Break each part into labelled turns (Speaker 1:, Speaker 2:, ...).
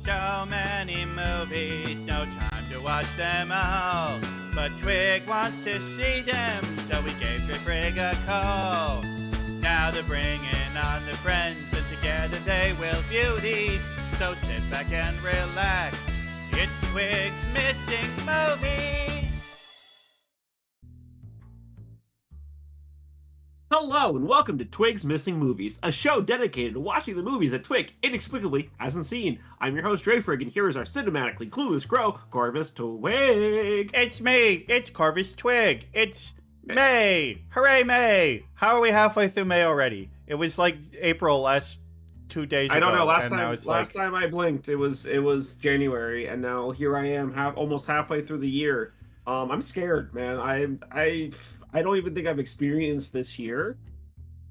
Speaker 1: so many movies, no time to watch them all. But Twig wants to see them, so we gave Twig a call. Now they're bringing on their friends, and together they will view these. So sit back and relax, it's Twig's Missing Movies.
Speaker 2: Hello and welcome to Twig's Missing Movies, a show dedicated to watching the movies that Twig inexplicably hasn't seen. I'm your host, Drayfrig, and here is our cinematically clueless crow, Corvus Twig.
Speaker 1: It's me, it's Corvus Twig. It's May. Hooray, May. How are we halfway through May already? It was like April last 2 days ago.
Speaker 2: I don't know, last time I blinked, it was January, and now here I am, almost halfway through the year. I'm scared, man. I don't even think I've experienced this year,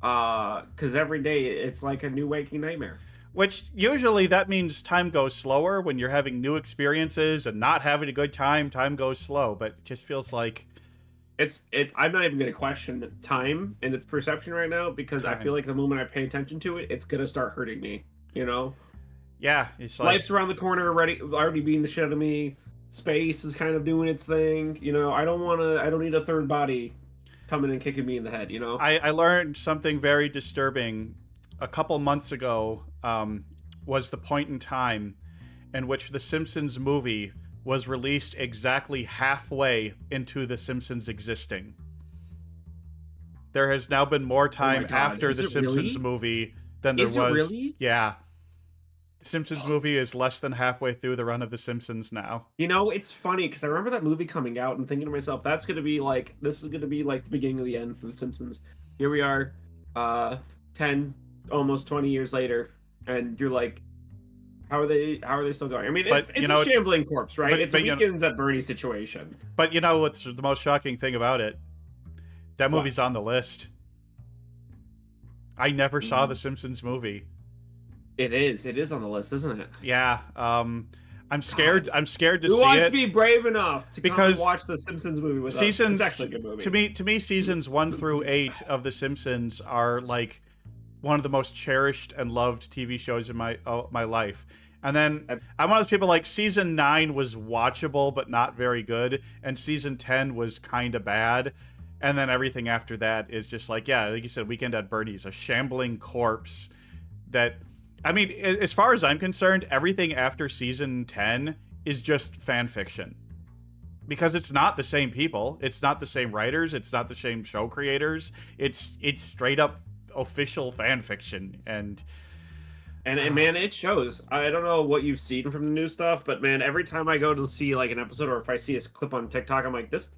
Speaker 2: because every day it's like a new waking nightmare.
Speaker 1: Which usually that means time goes slower when you're having new experiences and not having a good time. Time goes slow, but it just feels like
Speaker 2: I'm not even going to question time and its perception right now, because I feel like the moment I pay attention to it, it's going to start hurting me. You know?
Speaker 1: Yeah, it's like
Speaker 2: life's around the corner, already beating the shit out of me. Space is kind of doing its thing. You know, I don't need a third body coming and kicking me in the head, you know?
Speaker 1: I learned something very disturbing a couple months ago, was the point in time in which the Simpsons movie was released exactly halfway into the Simpsons existing. There has now been more time after the Simpsons movie than there was.
Speaker 2: Really?
Speaker 1: Yeah. The Simpsons movie is less than halfway through the run of The Simpsons now.
Speaker 2: You know, it's funny because I remember that movie coming out and thinking to myself, this is going to be like the beginning of the end for The Simpsons. Here we are, 10, almost 20 years later, and you're like, how are they still going? I mean, it's a shambling corpse, right? It's a Weekends at Bernie's situation.
Speaker 1: But you know what's the most shocking thing about it? That movie's on the list. I never saw The Simpsons movie.
Speaker 2: It is on the list, isn't it?
Speaker 1: Yeah. I'm scared. God. I'm scared to
Speaker 2: Who
Speaker 1: see
Speaker 2: wants
Speaker 1: it.
Speaker 2: to be brave enough to come and watch the Simpsons movie with us? It's actually a good movie.
Speaker 1: To me, seasons 1 through 8 of The Simpsons are like one of the most cherished and loved TV shows in my life. And then I'm one of those people like season 9 was watchable but not very good, and season 10 was kind of bad. And then everything after that is just like you said, Weekend at Bernie's, a shambling corpse that. I mean, as far as I'm concerned, everything after season 10 is just fan fiction. Because it's not the same people. It's not the same writers. It's not the same show creators. It's straight up official fan fiction. And
Speaker 2: man, it shows. I don't know what you've seen from the new stuff, but man, every time I go to see like an episode, or if I see a clip on TikTok, I'm like, this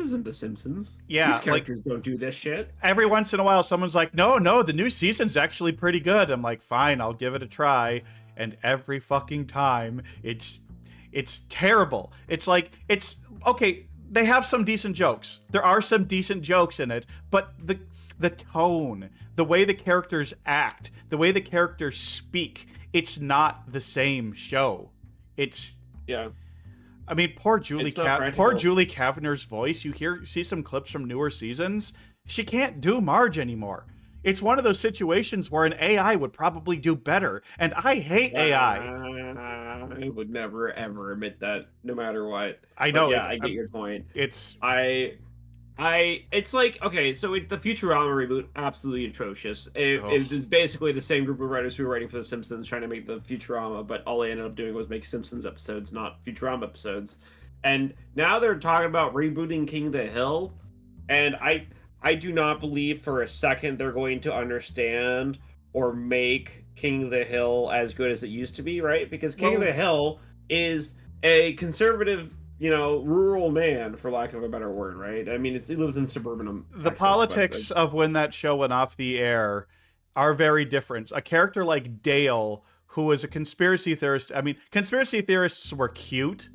Speaker 2: isn't The Simpsons.
Speaker 1: Yeah,
Speaker 2: these characters don't do this shit.
Speaker 1: Every once in a while, someone's like, no, the new season's actually pretty good. I'm like, fine, I'll give it a try. And every fucking time, it's terrible. It's like, okay, they have some decent jokes. There are some decent jokes in it, but the tone, the way the characters act, the way the characters speak, it's not the same show.
Speaker 2: Yeah.
Speaker 1: I mean, poor Julie Kavner's voice. You see some clips from newer seasons. She can't do Marge anymore. It's one of those situations where an AI would probably do better, and I hate AI.
Speaker 2: I would never ever admit that, no matter what.
Speaker 1: I know.
Speaker 2: I get your point.
Speaker 1: It's
Speaker 2: like, okay, so the Futurama reboot, absolutely atrocious. It is basically the same group of writers who were writing for The Simpsons trying to make the Futurama, but all they ended up doing was make Simpsons episodes, not Futurama episodes. And now they're talking about rebooting King of the Hill, and I do not believe for a second they're going to understand or make King of the Hill as good as it used to be, right? Because King of the Hill is a conservative, rural man, for lack of a better word, right? I mean, he lives in suburban.
Speaker 1: The politics of when that show went off the air are very different. A character like Dale, who was a conspiracy theorist. I mean, conspiracy theorists were cute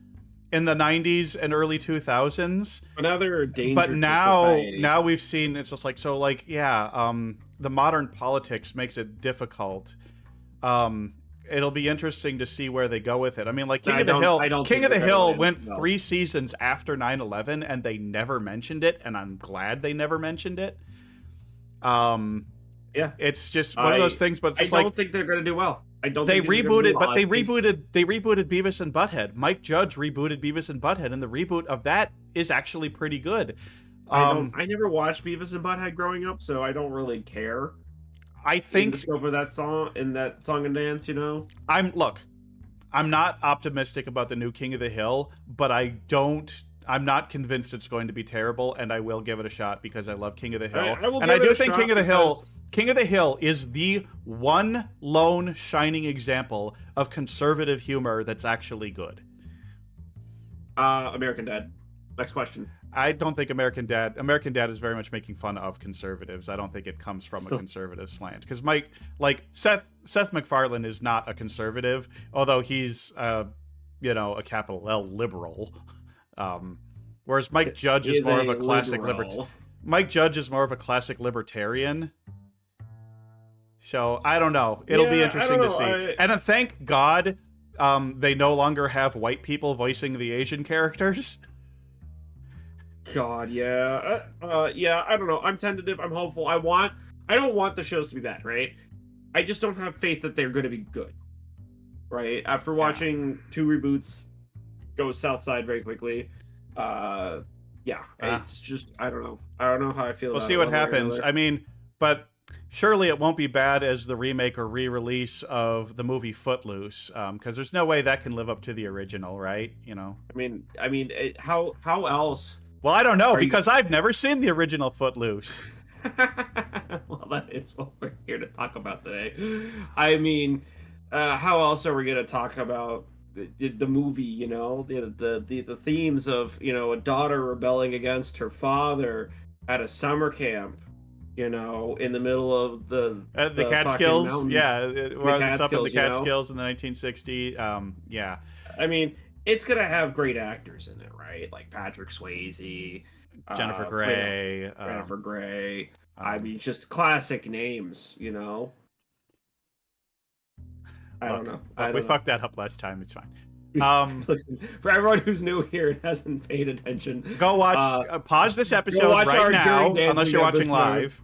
Speaker 1: in the 90s and early 2000s.
Speaker 2: But now they're a danger
Speaker 1: But
Speaker 2: to
Speaker 1: now
Speaker 2: society.
Speaker 1: we've seen, it's just like, so like, the modern politics makes it difficult. It'll be interesting to see where they go with it. I mean, like King of the Hill went 3 seasons after 9/11, and they never mentioned it, and I'm glad they never mentioned it.
Speaker 2: Yeah.
Speaker 1: It's just one of those things, but it's
Speaker 2: I don't think they're going to do well.
Speaker 1: They rebooted Beavis and Butthead. Mike Judge rebooted Beavis and Butthead, and the reboot of that is actually pretty good.
Speaker 2: I never watched Beavis and Butthead growing up, so I don't really care.
Speaker 1: I think
Speaker 2: in the scope of that song and dance, you know.
Speaker 1: I'm not optimistic about the new King of the Hill, but I'm not convinced it's going to be terrible, and I will give it a shot because I love King of the Hill. I do think King of the Hill is the one lone shining example of conservative humor that's actually good.
Speaker 2: American Dad. Next question.
Speaker 1: I don't think American Dad is very much making fun of conservatives. I don't think it comes from a conservative slant. Because Seth MacFarlane is not a conservative, although he's a capital L liberal. Whereas Mike Judge is more of a classic Mike Judge is more of a classic libertarian. So I don't know. It'll be interesting to see. And then thank God they no longer have white people voicing the Asian characters.
Speaker 2: God, yeah. Yeah, I don't know. I'm tentative. I'm hopeful. I don't want the shows to be bad, right? I just don't have faith that they're going to be good, right? After watching 2 reboots go south side very quickly, it's just, I don't know. I don't know how I feel about it.
Speaker 1: We'll see what happens. I mean, but surely it won't be bad as the remake or re-release of the movie Footloose, because there's no way that can live up to the original, right? You know.
Speaker 2: I mean, how else?
Speaker 1: Well, I don't know because I've never seen the original Footloose.
Speaker 2: Well, that is what we're here to talk about today. I mean, how else are we going to talk about the movie? You know, the themes of a daughter rebelling against her father at a summer camp. You know, in the middle of the
Speaker 1: Catskills, it's up in the Catskills in the 1960s. Yeah.
Speaker 2: I mean, it's gonna have great actors in it, right? Like Patrick Swayze,
Speaker 1: Jennifer Grey.
Speaker 2: I mean, just classic names, you know. I don't know.
Speaker 1: We fucked that up last time. It's fine.
Speaker 2: Listen, for everyone who's new here and hasn't paid attention,
Speaker 1: go watch. Pause this episode right now, unless you're watching live.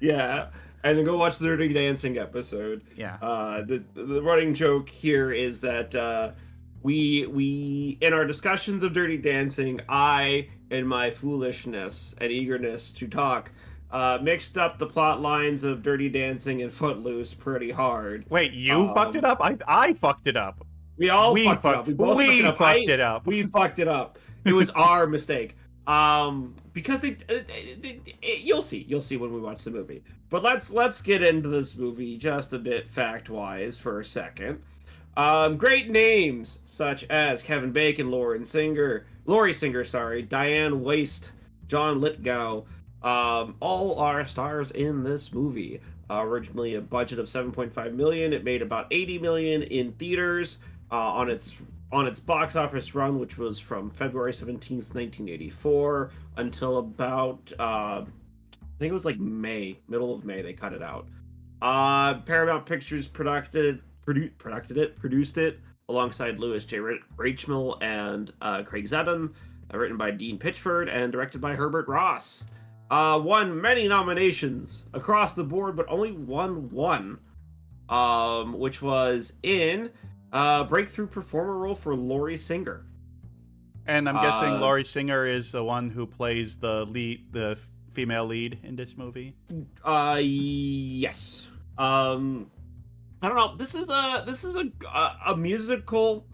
Speaker 2: Yeah, and then go watch the Dirty Dancing episode.
Speaker 1: Yeah.
Speaker 2: The running joke here is that we in our discussions of Dirty Dancing, I, in my foolishness and eagerness to talk, mixed up the plot lines of Dirty Dancing and Footloose pretty hard.
Speaker 1: Wait, you fucked it up? I fucked it up.
Speaker 2: We fucked it up. We fucked it up. We fucked it up. It was our mistake. Because you'll see when we watch the movie. But let's get into this movie just a bit fact-wise for a second. Great names such as Kevin Bacon, Lori Singer, Diane Waste, John Lithgow, all are stars in this movie. Originally a budget of $7.5 million, it made about $80 million in theaters. On its box office run, which was from February 17th, 1984, until about I think it was like middle of May, they cut it out. Paramount Pictures produced it alongside Louis J. Rachmil and Craig Zedden, written by Dean Pitchford and directed by Herbert Ross. Won many nominations across the board, but only won one, which was in breakthrough performer role for Lori Singer.
Speaker 1: And I'm guessing Lori Singer is the one who plays the female lead in this movie.
Speaker 2: Yes. I don't know. This is a musical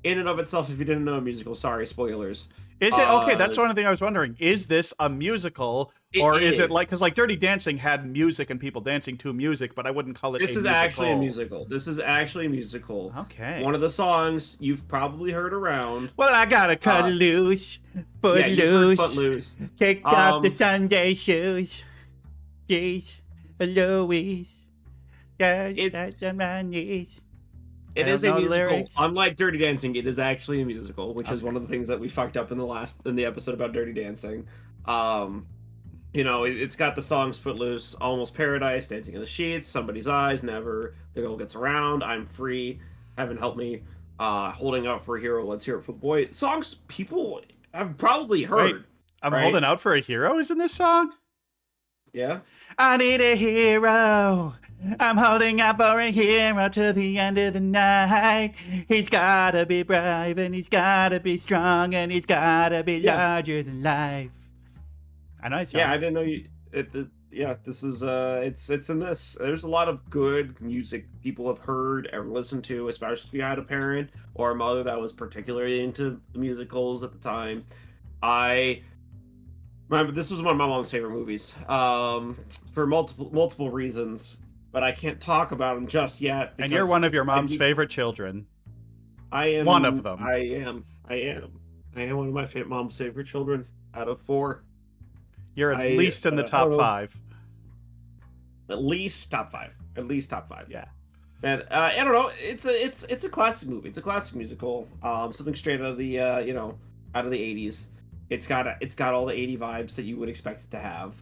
Speaker 2: in and of itself. If you didn't know a musical, sorry, spoilers.
Speaker 1: Is it okay? That's one thing I was wondering. Is this a musical, or is it like, because like Dirty Dancing had music and people dancing to music, but I wouldn't call it.
Speaker 2: This is actually a musical. This is actually a musical.
Speaker 1: Okay.
Speaker 2: One of the songs you've probably heard around.
Speaker 1: Well, I gotta cut loose, Footloose, kick off the Sunday shoes. Jeez, Louise, that's on my knees.
Speaker 2: It is a musical. Unlike Dirty Dancing, it is actually a musical, which is one of the things that we fucked up in the episode about Dirty Dancing. It's got the songs Footloose, Almost Paradise, Dancing in the Sheets, Somebody's Eyes, Never, The Girl Gets Around, I'm Free, Heaven Help Me, Holding Out for a Hero, Let's Hear It for the Boy. Songs people have probably heard.
Speaker 1: Wait, I'm holding out for a hero is in this song?
Speaker 2: Yeah.
Speaker 1: I need a hero. I'm holding out for a hero to the end of the night. He's gotta be brave and he's gotta be strong and he's gotta be larger than life. I know it's
Speaker 2: Yeah, I didn't know you. Yeah, this is it's in this. There's a lot of good music people have heard and listened to, especially if you had a parent or a mother that was particularly into musicals at the time. I remember this was one of my mom's favorite movies, for multiple reasons, but I can't talk about them just yet.
Speaker 1: And you're one of your mom's favorite children.
Speaker 2: I am
Speaker 1: one of them.
Speaker 2: I am one of my mom's favorite children out of 4.
Speaker 1: You're at least in the top 5.
Speaker 2: At least top 5. At least top 5.
Speaker 1: Yeah.
Speaker 2: And I don't know. It's a classic movie. It's a classic musical. Something straight out of the out of the 80s. It's got all the 80 vibes that you would expect it to have.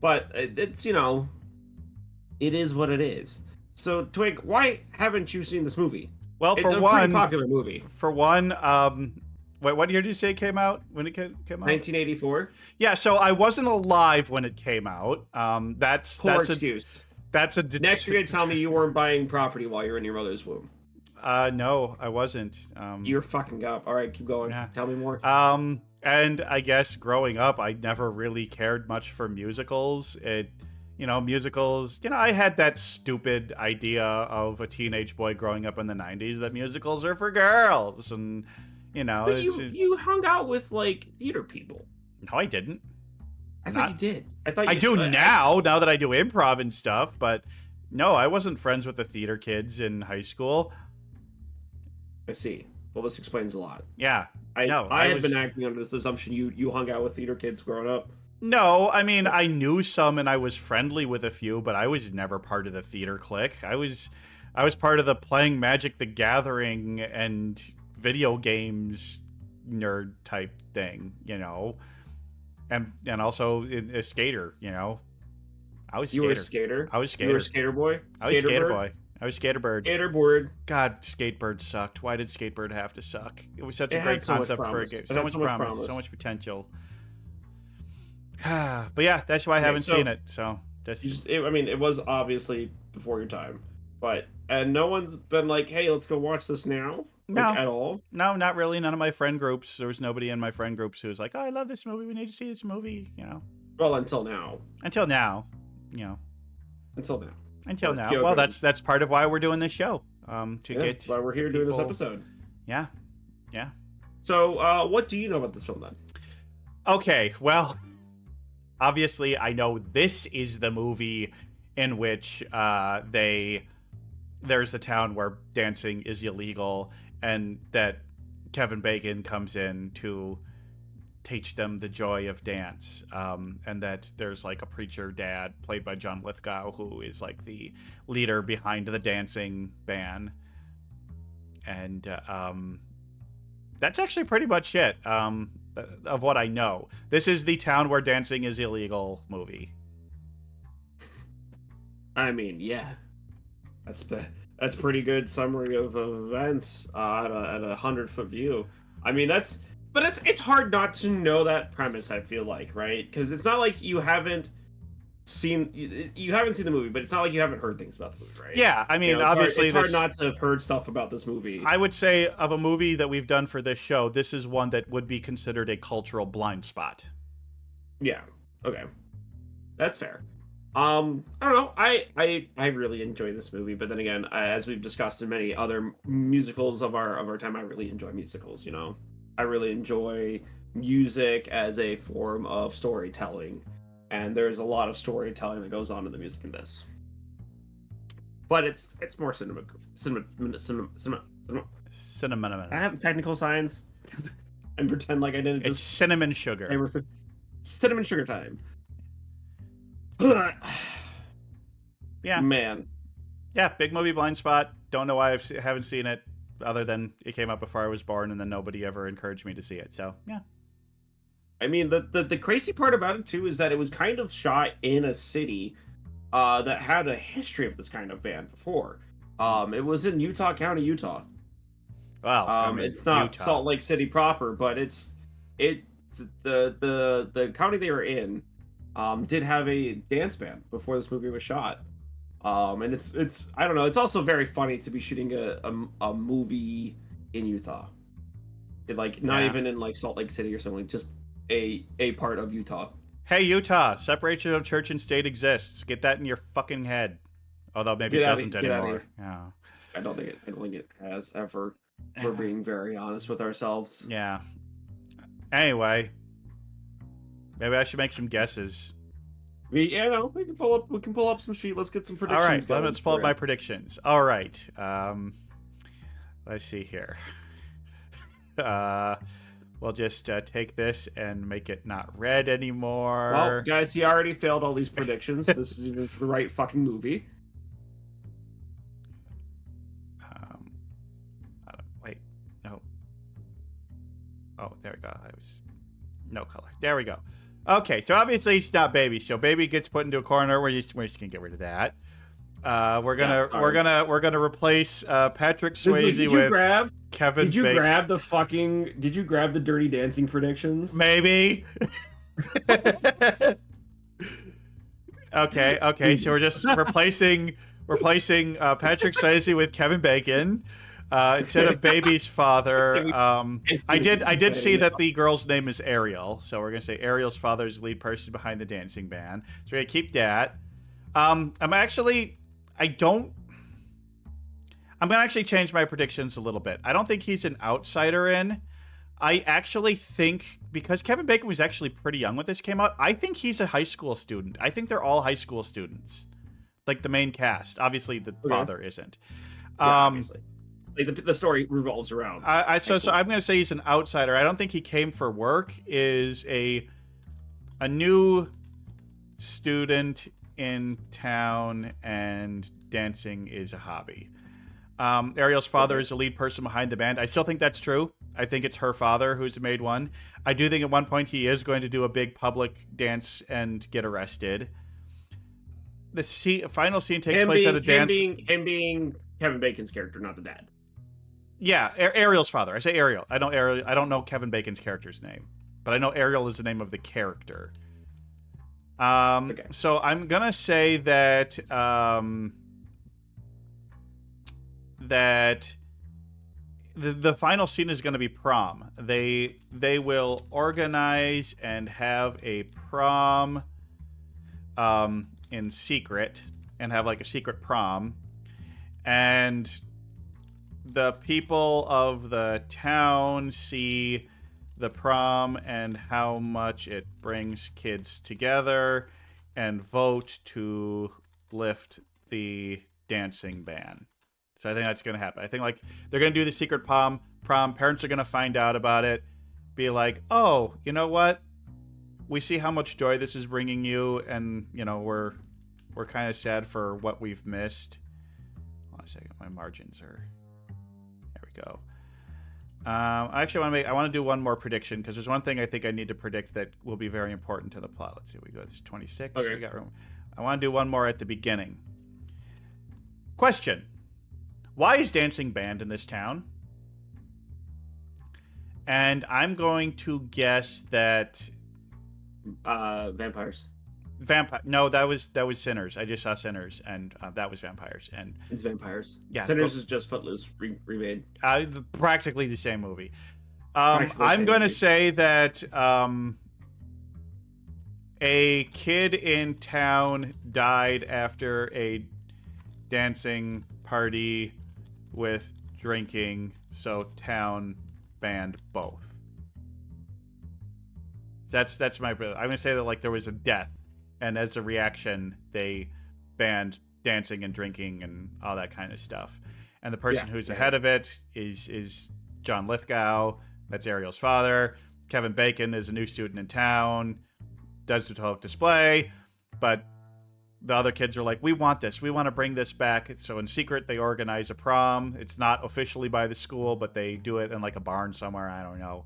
Speaker 2: But it's it is what it is. So Twig, why haven't you seen this movie?
Speaker 1: Well,
Speaker 2: it's a pretty popular movie.
Speaker 1: For one, wait, what year did you say it came out? When it came out?
Speaker 2: 1984.
Speaker 1: Yeah, so I wasn't alive when it came out. That's
Speaker 2: excuse.
Speaker 1: That's a
Speaker 2: next you're gonna tell me you weren't buying property while you're in your mother's womb.
Speaker 1: No, I wasn't.
Speaker 2: You're fucking up. All right, keep going.
Speaker 1: Yeah.
Speaker 2: Tell me more.
Speaker 1: And I guess growing up, I never really cared much for musicals. Musicals, I had that stupid idea of a teenage boy growing up in the 90s that musicals are for girls. And,
Speaker 2: But you hung out with, like, theater people.
Speaker 1: No, I didn't.
Speaker 2: I thought you did.
Speaker 1: I do now that I do improv and stuff, but no, I wasn't friends with the theater kids in high school.
Speaker 2: I see. Well, this explains a lot.
Speaker 1: Yeah.
Speaker 2: I had been acting under this assumption you hung out with theater kids growing up.
Speaker 1: No, I mean, I knew some and I was friendly with a few, but I was never part of the theater clique. I was part of the playing Magic the Gathering and video games nerd type thing, and also a skater, I was skater.
Speaker 2: You were a skater?
Speaker 1: I was skater.
Speaker 2: You were a skater boy?
Speaker 1: I was skater boy. I was Skaterbird.
Speaker 2: Skaterbird.
Speaker 1: God, Skatebird sucked. Why did Skatebird have to suck? It was such a great concept for a game. So much promise. So much potential. But yeah, that's why I haven't seen it. So
Speaker 2: it was obviously before your time, and no one's been like, "Hey, let's go watch this now." At all.
Speaker 1: No, not really. None of my friend groups. There was nobody in my friend groups who was like, "Oh, I love this movie. We need to see this movie."
Speaker 2: Well, until now.
Speaker 1: Until now.
Speaker 2: Kyoko.
Speaker 1: Well, that's part of why we're doing this show. Get
Speaker 2: why we're here doing this episode.
Speaker 1: Yeah.
Speaker 2: So, what do you know about this film then?
Speaker 1: Okay, well, obviously, I know this is the movie in which there's a town where dancing is illegal, and that Kevin Bacon comes in to teach them the joy of dance, and that there's like a preacher dad played by John Lithgow who is like the leader behind the dancing band, and that's actually pretty much it of what I know. This is the town where dancing is illegal movie.
Speaker 2: I mean, yeah, that's pretty good summary of events at a 100-foot view. I mean, but it's hard not to know that premise, I feel like, right? Because it's not like you haven't seen the movie, but it's not like you haven't heard things about the movie, right?
Speaker 1: Yeah, I mean, obviously
Speaker 2: it's hard not to have heard stuff about this movie.
Speaker 1: I would say of a movie that we've done for this show, this is one that would be considered a cultural blind spot.
Speaker 2: Yeah. Okay. That's fair. I don't know. I really enjoy this movie, but then again, as we've discussed in many other musicals of our time, I really enjoy musicals. I really enjoy music as a form of storytelling, and there's a lot of storytelling that goes on in the music in this. But it's more cinema.
Speaker 1: Cinnamon.
Speaker 2: I have technical science and pretend like I didn't.
Speaker 1: It's cinnamon sugar.
Speaker 2: Cinnamon sugar time.
Speaker 1: Yeah.
Speaker 2: Man.
Speaker 1: Yeah, big movie blind spot. Don't know why I haven't seen it, other than it came out before I was born, and then nobody ever encouraged me to see it. So yeah.
Speaker 2: I mean, the crazy part about it too is that it was kind of shot in a city that had a history of this kind of band before. It was in Utah County, Utah.
Speaker 1: Wow.
Speaker 2: It's not Utah. Salt Lake City proper, but it's the county they were in. did have a dance band before this movie was shot. And it's I don't know. It's also very funny to be shooting a movie in Utah. Like not even in like Salt Lake City or something, just a part of Utah.
Speaker 1: Hey, Utah, separation of church and state exists. Get that in your fucking head. Although maybe it doesn't anymore. Yeah.
Speaker 2: I don't think it has ever. We're being very honest with ourselves.
Speaker 1: Yeah. Anyway, maybe I should make some guesses.
Speaker 2: We can pull up some sheet. Let's get some predictions.
Speaker 1: All right, let's pull up my predictions. All right. Let's see here. We'll just take this and make it not red anymore.
Speaker 2: Well, guys, he already failed all these predictions. This is even for the right fucking movie.
Speaker 1: Wait, no. Oh, there we go. I was no color. There we go. Okay, so obviously he's not Baby. So Baby gets put into a corner. We're just gonna get rid of that. We're gonna replace Patrick Swayze with Kevin.
Speaker 2: Did you
Speaker 1: Bacon.
Speaker 2: grab the fucking? Did you grab the Dirty Dancing predictions?
Speaker 1: Maybe. Okay. So we're just replacing Patrick Swayze with Kevin Bacon instead of Baby's father. I did see that the girl's name is Ariel, so we're gonna say Ariel's father is the lead person behind the dancing band. So we're gonna keep that. I'm gonna actually change my predictions a little bit. I don't think he's an outsider in. I actually think, because Kevin Bacon was actually pretty young when this came out, I think he's a high school student. I think they're all high school students. Like the main cast. Obviously, the father isn't.
Speaker 2: Obviously. Like the story revolves around.
Speaker 1: So I'm going to say he's an outsider. I don't think he came for work. Is a new student in town, and dancing is a hobby. Ariel's father is the lead person behind the band. I still think that's true. I think it's her father who's the made one. I do think at one point he is going to do a big public dance and get arrested. The final scene takes place at a dance.
Speaker 2: Him being Kevin Bacon's character, not the dad.
Speaker 1: Yeah, Ariel's father. I say Ariel. I don't know Kevin Bacon's character's name, but I know Ariel is the name of the character. Okay. So I'm gonna say that that the final scene is going to be prom. They will organize and have a prom in secret, and have like a secret prom, and the people of the town see the prom and how much it brings kids together and vote to lift the dancing ban. So I think that's going to happen. I think like they're going to do the secret prom. Parents are going to find out about it. Be like, oh, you know what? We see how much joy this is bringing you, and you know we're kind of sad for what we've missed. Hold on a second, my margins are. There we go. I actually want to do one more prediction, because there's one thing I think I need to predict that will be very important to the plot. Let's see, we go. It's 26.
Speaker 2: Okay.
Speaker 1: We got room. I want to do one more at the beginning. Question. Why is dancing banned in this town? And I'm going to guess that
Speaker 2: vampires.
Speaker 1: No, that was Sinners. I just saw Sinners, and that was vampires. And
Speaker 2: it's vampires.
Speaker 1: Yeah,
Speaker 2: Sinners is just Footloose remade.
Speaker 1: Practically the same movie. I'm going to say that a kid in town died after a dancing party with drinking, so town banned both. That's my. I'm gonna say that like there was a death, and as a reaction, they banned dancing and drinking and all that kind of stuff. And the person who's ahead of it is John Lithgow. That's Ariel's father. Kevin Bacon is a new student in town, does the public display, but the other kids are like, we want this. We want to bring this back. So in secret, they organize a prom. It's not officially by the school, but they do it in like a barn somewhere. I don't know.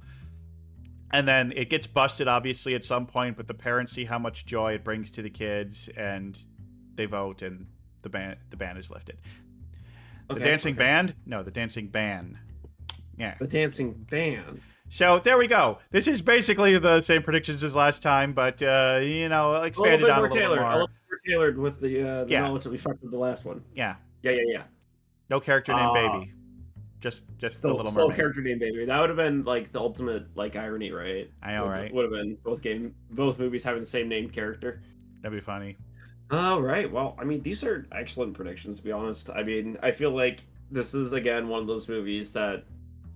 Speaker 1: And then it gets busted, obviously, at some point, but the parents see how much joy it brings to the kids, and they vote, and the ban is lifted. The dancing band? No, the dancing ban. Yeah.
Speaker 2: The dancing ban.
Speaker 1: So there we go. This is basically the same predictions as last time, but expanded on a little more.
Speaker 2: A little more tailored with the knowledge that we fucked with the last one.
Speaker 1: Yeah.
Speaker 2: Yeah.
Speaker 1: No character named Baby. Just the Little Mermaid.
Speaker 2: Character named Baby. That would have been like the ultimate like irony, right?
Speaker 1: I know, right?
Speaker 2: Would have been both movies having the same named character.
Speaker 1: That'd be funny.
Speaker 2: All right. Well, I mean, these are excellent predictions, to be honest. I mean, I feel like this is again one of those movies that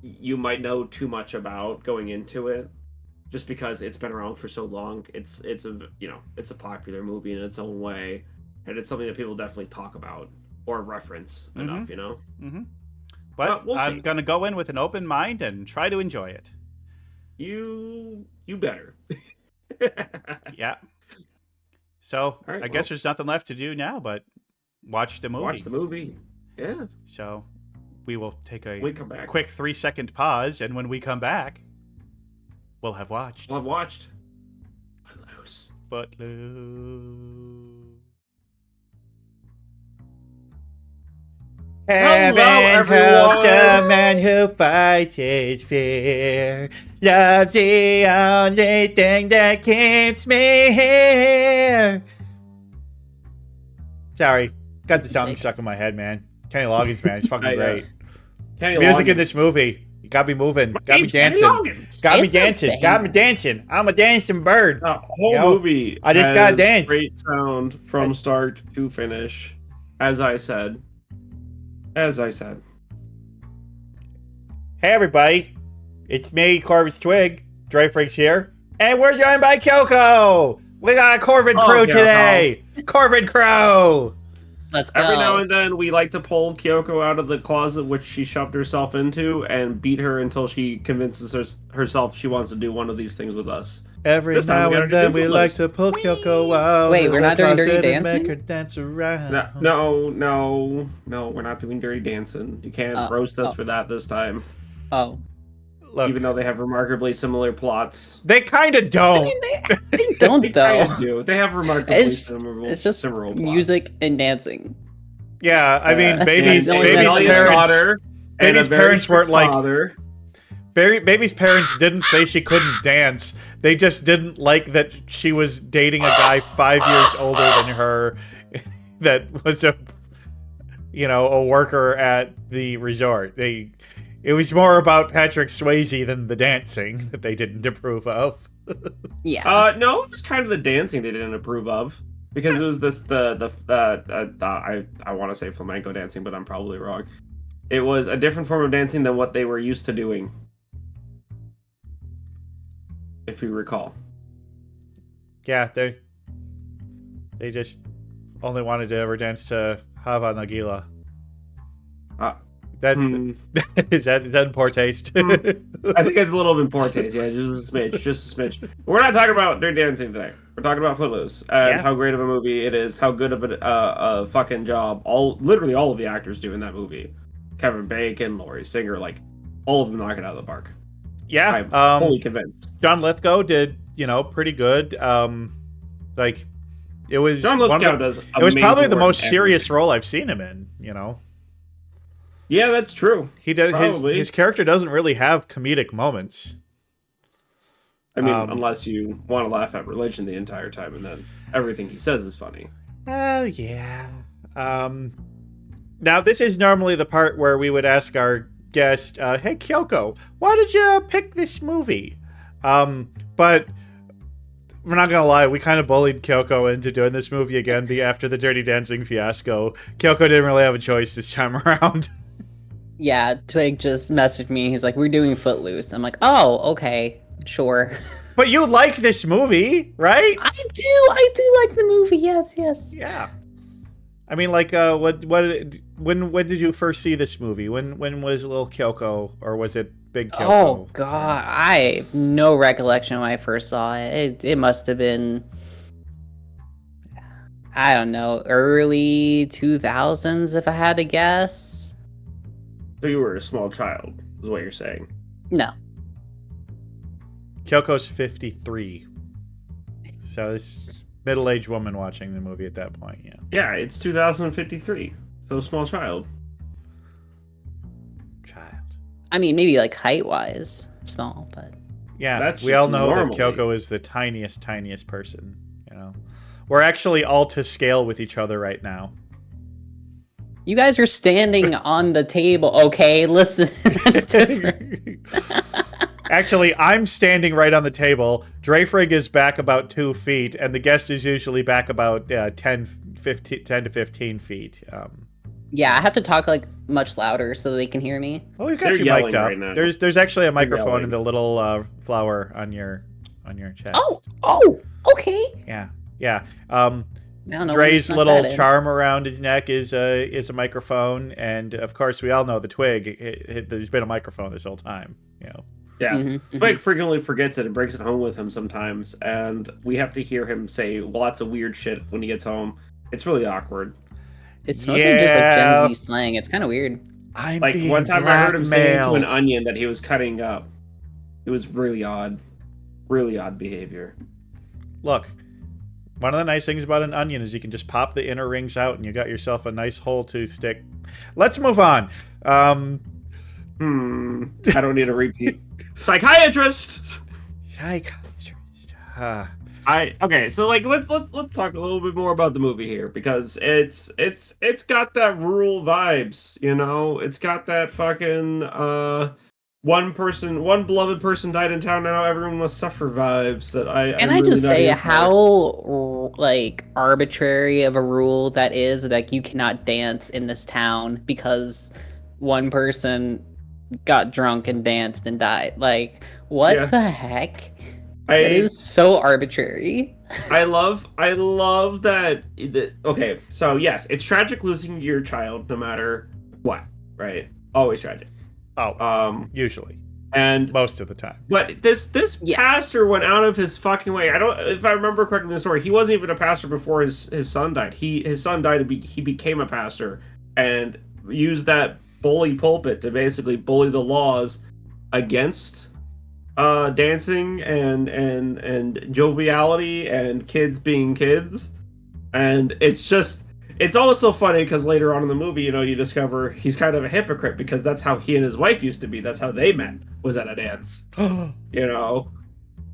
Speaker 2: you might know too much about going into it, just because it's been around for so long. It's a popular movie in its own way, and it's something that people definitely talk about or reference enough.
Speaker 1: Mm-hmm. But I'm gonna go in with an open mind and try to enjoy it.
Speaker 2: You better.
Speaker 1: Yeah. So I guess there's nothing left to do now but watch the movie.
Speaker 2: Watch the movie. Yeah.
Speaker 1: So we will take a quick 3-second pause, and when we come back, we'll have watched.
Speaker 2: Footloose.
Speaker 1: Heaven helps a man who fights his fear. Love's the only thing that keeps me here. Sorry, got the song stuck in my head, man. Kenny Loggins, man, he's fucking great. Music in this movie, you got me moving, got me dancing, got me dancing. I'm a dancing bird.
Speaker 2: The whole movie,
Speaker 1: I just gotta dance.
Speaker 2: Great sound from start to finish, as I said. Hey
Speaker 1: everybody, it's me, Corvus Twig, Dreyfriggs here, and we're joined by Kyoko! We got a Corvid crew today! Corvid crew!
Speaker 3: Let's go.
Speaker 2: Every now and then, we like to pull Kyoko out of the closet which she shoved herself into and beat her until she convinces herself she wants to do one of these things with us.
Speaker 1: Every now and then we like to pull Kyoko out.
Speaker 3: Wait, we're not doing Dirty Dancing?
Speaker 1: Make her dance around.
Speaker 2: No, we're not doing Dirty Dancing. You can't roast us for that this time.
Speaker 3: Oh.
Speaker 1: Look,
Speaker 2: even though they have remarkably similar plots.
Speaker 1: They kind of don't.
Speaker 3: I mean, they don't, though.
Speaker 2: They do. They have remarkably similar
Speaker 3: It's just
Speaker 2: similar plots.
Speaker 3: music and dancing.
Speaker 1: Yeah, I mean, baby's
Speaker 2: parents
Speaker 1: weren't like... Baby's parents didn't say she couldn't dance. They just didn't like that she was dating a guy 5 years older than her that was a worker at the resort. It was more about Patrick Swayze than the dancing that they didn't approve of.
Speaker 3: Yeah.
Speaker 2: No, it was kind of the dancing they didn't approve of. Because it was I want to say flamenco dancing, but I'm probably wrong. It was a different form of dancing than what they were used to doing. If you recall.
Speaker 1: Yeah, they just only wanted to ever dance to Hava Nagila. That's is that in poor taste?
Speaker 2: I think it's a little bit in poor taste. Yeah, just a smidge. We're not talking about Dirty Dancing today. We're talking about Footloose and how great of a movie it is. How good of a fucking job literally all of the actors do in that movie. Kevin Bacon, Laurie Singer, like all of them knock it out of the park.
Speaker 1: Yeah,
Speaker 2: I'm fully convinced.
Speaker 1: John Lithgow did, pretty good. Like it was
Speaker 2: John Lithgow does.
Speaker 1: It was probably the most serious role I've seen him in.
Speaker 2: Yeah, that's true.
Speaker 1: He does. His character doesn't really have comedic moments.
Speaker 2: I mean, unless you want to laugh at religion the entire time, and then everything he says is funny.
Speaker 1: Yeah. Now this is normally the part where we would ask our guest, "Hey Kyoko, why did you pick this movie?" But we're not gonna lie, we kind of bullied Kyoko into doing this movie again after the Dirty Dancing fiasco. Kyoko didn't really have a choice this time around.
Speaker 3: Yeah, Twig just messaged me. He's like, "We're doing Footloose." I'm like, "Oh, okay, sure."
Speaker 1: But you like this movie, right?
Speaker 3: I do like the movie. Yes.
Speaker 1: Yeah. I mean, like, when did you first see this movie? When was little Kyoko, or was it big Kyoko?
Speaker 3: Oh God, I have no recollection when I first saw it. It must have been, I don't know, early 2000s if I had to guess.
Speaker 2: So you were a small child, is what you're saying?
Speaker 3: No.
Speaker 1: Kyoko's 53. So this middle-aged woman watching the movie at that point, yeah.
Speaker 2: Yeah, it's 2053. So small child.
Speaker 1: Child.
Speaker 3: I mean, maybe like height-wise. small, but
Speaker 1: Yeah,
Speaker 2: That's
Speaker 1: we all
Speaker 2: just
Speaker 1: know
Speaker 2: normally.
Speaker 1: that Kyoko is the tiniest person. We're actually all to scale with each other right now.
Speaker 3: you guys are standing on the table. Okay, listen, that's different.
Speaker 1: Actually, I'm standing right on the table. Dreyfrig is back about 2 feet, and the guest is usually back about 10 to 15 feet.
Speaker 3: Yeah, I have to talk like much louder so they can hear me.
Speaker 1: Oh, we've got
Speaker 2: They're
Speaker 1: you mic'd
Speaker 2: yelling
Speaker 1: up.
Speaker 2: right now.
Speaker 1: There's actually a microphone
Speaker 2: yelling.
Speaker 1: in the little flower on your chest.
Speaker 3: Oh, okay.
Speaker 1: Yeah.
Speaker 3: I don't know where you
Speaker 1: Dre's
Speaker 3: snuck
Speaker 1: little
Speaker 3: that in.
Speaker 1: charm around his neck is a microphone, and of course we all know the Twig. There's been a microphone this whole time.
Speaker 2: Yeah.
Speaker 3: Mhm,
Speaker 2: Twig frequently forgets it and brings it home with him sometimes, and we have to hear him say lots of weird shit when he gets home. It's really awkward.
Speaker 3: It's mostly just like
Speaker 1: Yeah.
Speaker 3: Gen Z slang. It's kind of weird.
Speaker 1: I'm
Speaker 2: Like
Speaker 1: being
Speaker 2: one time I heard him saying to an
Speaker 1: blackmailed.
Speaker 2: onion that he was cutting up. It was really odd. Really odd behavior.
Speaker 1: Look, one of the nice things about an onion is you can just pop the inner rings out and you got yourself a nice whole toothstick. Let's move on.
Speaker 2: I don't need a repeat. Psychiatrist.
Speaker 1: Psychiatrist.
Speaker 2: Okay, so like let's talk a little bit more about the movie here because it's got that rural vibes, you know? It's got that fucking one beloved person died in town, now everyone must suffer vibes that
Speaker 3: And
Speaker 2: I'm
Speaker 3: I
Speaker 2: really
Speaker 3: just
Speaker 2: not
Speaker 3: say
Speaker 2: here for.
Speaker 3: how like arbitrary of a rule that is, like you cannot dance in this town because one person got drunk and danced and died. Like, what
Speaker 2: Yeah.
Speaker 3: the heck? That is so arbitrary.
Speaker 2: I love that. Okay, so yes, it's tragic losing your child, no matter what, right? Always tragic.
Speaker 1: Usually,
Speaker 2: and
Speaker 1: most of the time.
Speaker 2: But this
Speaker 3: Yes.
Speaker 2: pastor went out of his fucking way. If I remember correctly in the story, he wasn't even a pastor before his son died. His son died and he became a pastor and used that bully pulpit to basically bully the laws against dancing and joviality and kids being kids. And it's also funny because later on in the movie, you discover he's kind of a hypocrite because that's how he and his wife used to be. That's how they met, was at a dance. And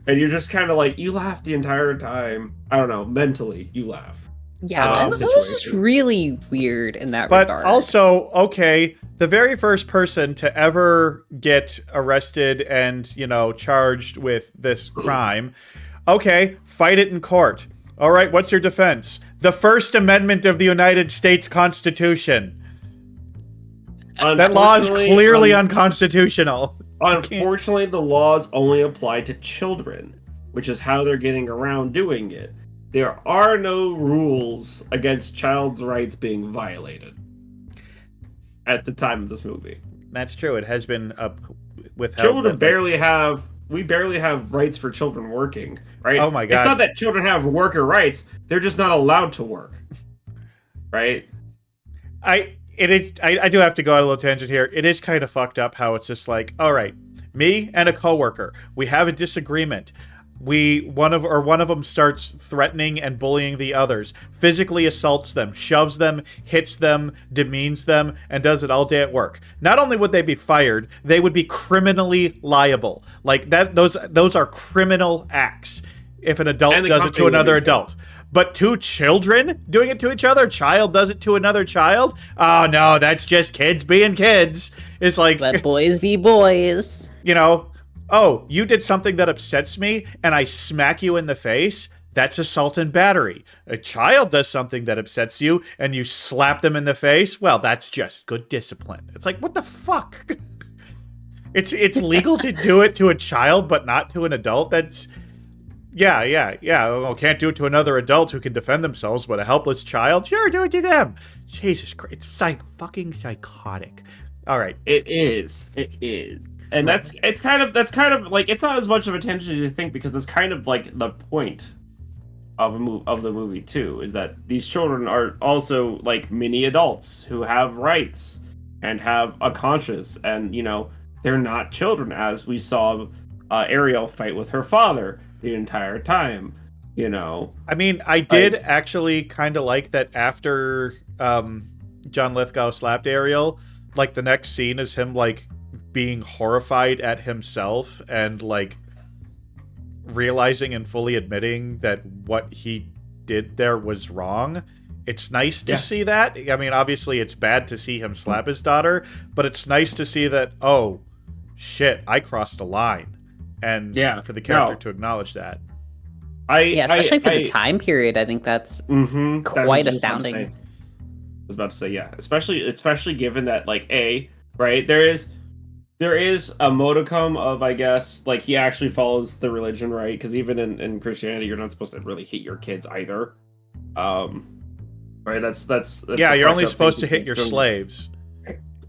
Speaker 2: you're just kind of like, you laugh the entire time. I don't know, mentally you laugh.
Speaker 3: Yeah, that was just really weird in that regard.
Speaker 1: But also, okay, the very first person to ever get arrested and, charged with this crime, okay, fight it in court. All right, what's your defense? The First Amendment of the United States Constitution. That law is clearly unconstitutional.
Speaker 2: Unfortunately, the laws only apply to children, which is how they're getting around doing it. There are no rules against child's rights being violated at the time of this movie.
Speaker 1: That's true. It has been withheld.
Speaker 2: We barely have rights for children working, right?
Speaker 1: Oh my God.
Speaker 2: It's not that children have worker rights; they're just not allowed to work, right?
Speaker 1: I do have to go on a little tangent here. It is kind of fucked up how it's just like, all right, me and a coworker, we have a disagreement. One of them starts threatening and bullying the others, physically assaults them, shoves them, hits them, demeans them, and does it all day at work. Not only would they be fired, they would be criminally liable. Like that, those are criminal acts if an adult does it to another adult. But two children doing it to each other, a child does it to another child? Oh no, that's just kids being kids. It's like,
Speaker 3: let boys be boys.
Speaker 1: Oh, you did something that upsets me and I smack you in the face? That's assault and battery. A child does something that upsets you and you slap them in the face? Well, that's just good discipline. It's like, what the fuck? It's legal to do it to a child but not to an adult? That's... Yeah. Well, can't do it to another adult who can defend themselves, but a helpless child? Sure, do it to them. Jesus Christ. It's fucking psychotic. All right.
Speaker 2: It is. And that's kind of like, it's not as much of attention as you think, because that's kind of like the point of the movie too, is that these children are also like mini adults who have rights and have a conscience, and they're not children, as we saw Ariel fight with her father the entire time.
Speaker 1: I mean, I did actually kind of like that after John Lithgow slapped Ariel, like the next scene is him like being horrified at himself and like realizing and fully admitting that what he did there was wrong. It's nice to see that. I mean, obviously it's bad to see him slap his daughter, but it's nice to see that, oh shit, I crossed a line. And for the character to acknowledge that.
Speaker 3: Especially for the time period, I think that's quite astounding.
Speaker 2: I was about to say, yeah. Especially given that, like, right, there is a modicum of, I guess, like, he actually follows the religion, right? Because even in Christianity, you're not supposed to really hit your kids either. Right? That's
Speaker 1: yeah, you're only supposed to hit your slaves.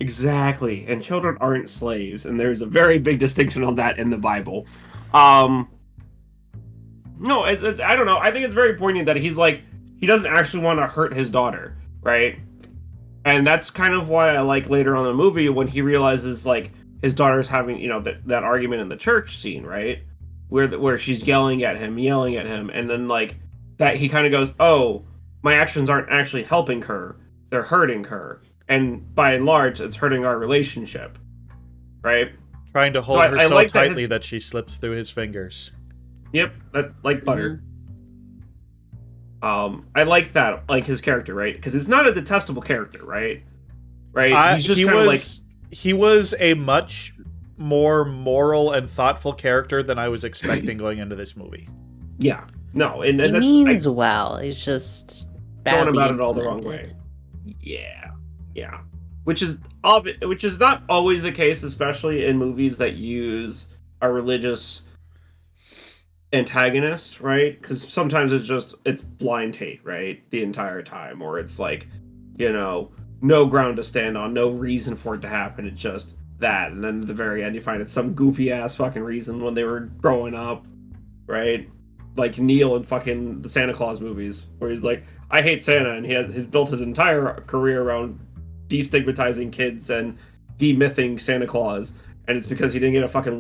Speaker 2: Exactly. And children aren't slaves, and there's a very big distinction on that in the Bible. No, I don't know. I think it's very poignant that he's like, he doesn't actually want to hurt his daughter, right? And that's kind of why I like later on in the movie when he realizes, like, his daughter's having, you know, that argument in the church scene, right? Where she's yelling at him, and then, like, that he kind of goes, oh, my actions aren't actually helping her, they're hurting her. And by and large, it's hurting our relationship, right?
Speaker 1: Trying to hold her so like tightly that she slips through his fingers.
Speaker 2: Yep, like butter. I like that, like his character, right? Because it's not a detestable character, right? Right? He's just kind of like...
Speaker 1: He was a much more moral and thoughtful character than I was expecting going into this movie.
Speaker 2: Yeah. No, and
Speaker 3: he means well. He's just badly
Speaker 2: going about it all the wrong way. Yeah. Which is not always the case, especially in movies that use a religious antagonist, right? Because sometimes it's blind hate, right? The entire time, or it's like, you know, no ground to stand on, no reason for it to happen. It's just that, and then at the very end, you find it's some goofy ass fucking reason when they were growing up, right? Like Neil in fucking the Santa Claus movies, where he's like, I hate Santa, and he's built his entire career around destigmatizing kids and demything Santa Claus, and it's because he didn't get a fucking a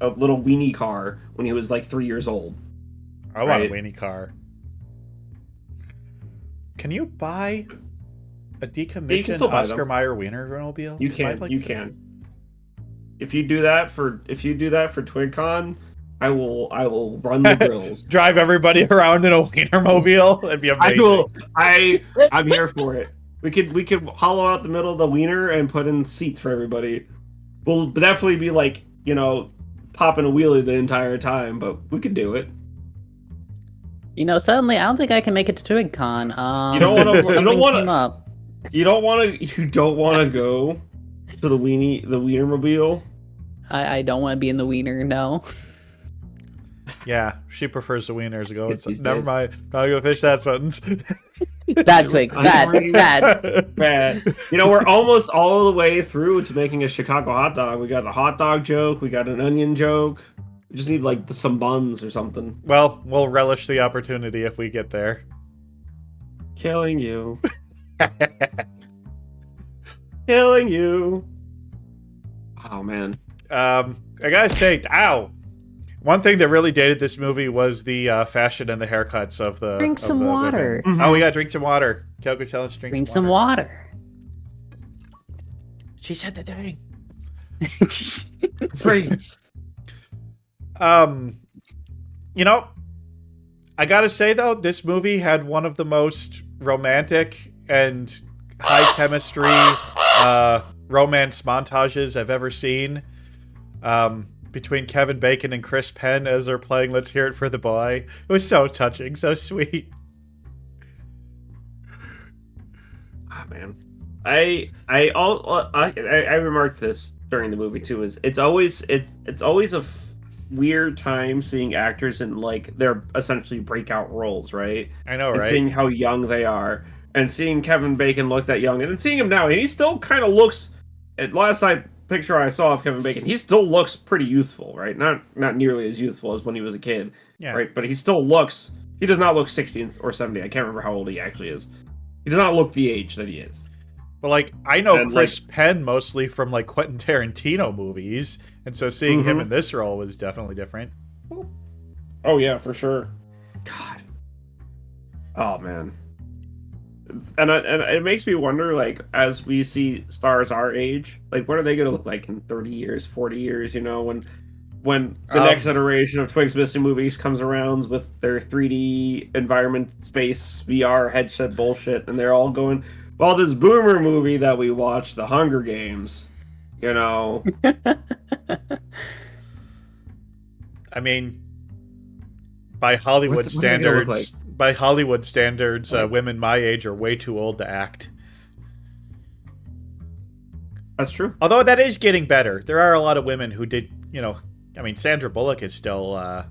Speaker 2: little weenie car when he was like 3 years old.
Speaker 1: I want a weenie car. Can you buy a decommissioned Oscar Mayer Wienermobile?
Speaker 2: You can. If you do that for TwigCon, I will run the grills.
Speaker 1: Drive everybody around in a Wienermobile. It'd be amazing.
Speaker 2: I'm here for it. We could hollow out the middle of the wiener and put in seats for everybody. We'll definitely be like, you know, popping a wheelie the entire time, but we could do it.
Speaker 3: You know, suddenly I don't think I can make it to TwigCon.
Speaker 2: You don't want to go to the Wienermobile.
Speaker 3: I don't want to be in the wiener. No.
Speaker 1: Yeah, she prefers the wieners. Never mind. Not gonna finish that sentence.
Speaker 3: Bad Twig. Bad.
Speaker 2: You know, we're almost all the way through to making a Chicago hot dog. We got a hot dog joke. We got an onion joke. We just need like some buns or something.
Speaker 1: Well, we'll relish the opportunity if we get there.
Speaker 2: Killing you. Killing you. Oh man.
Speaker 1: I gotta say, ow. One thing that really dated this movie was the fashion and the haircuts of the.
Speaker 3: Drink some water.
Speaker 1: Mm-hmm. Oh, we gotta drink some water. Kyoko telling us to drink some water. She said the thing.
Speaker 2: Free.
Speaker 1: You know, I gotta say though, this movie had one of the most romantic and high chemistry romance montages I've ever seen. Between Kevin Bacon and Chris Penn as they're playing "Let's Hear It for the Boy." It was so touching, so sweet.
Speaker 2: Ah, man, I remarked this during the movie too. It's always a weird time seeing actors in like their essentially breakout roles, right?
Speaker 1: I know,
Speaker 2: and
Speaker 1: right?
Speaker 2: Seeing how young they are, and seeing Kevin Bacon look that young, and then seeing him now, and he still kind of looks. At last picture I saw of Kevin Bacon, he still looks pretty youthful, right? Not nearly as youthful as when he was a kid, right? But he does not look 60 or 70. I can't remember how old he actually is. He does not look the age that he is.
Speaker 1: But like, I know Chris Penn mostly from like Quentin Tarantino movies, and so seeing him in this role was definitely different.
Speaker 2: Oh yeah, for sure. God. Oh man. and it makes me wonder, like, as we see stars our age, like, what are they going to look like in 30 years, 40 years? You know, when the next iteration of Twigs Missing Movies comes around with their 3D environment, space, VR headset bullshit, and they're all going, well, this boomer movie that we watched, The Hunger Games, you know.
Speaker 1: I mean, by Hollywood standards, women my age are way too old to act.
Speaker 2: That's true.
Speaker 1: Although that is getting better. There are a lot of women who did, you know, I mean, Sandra Bullock is still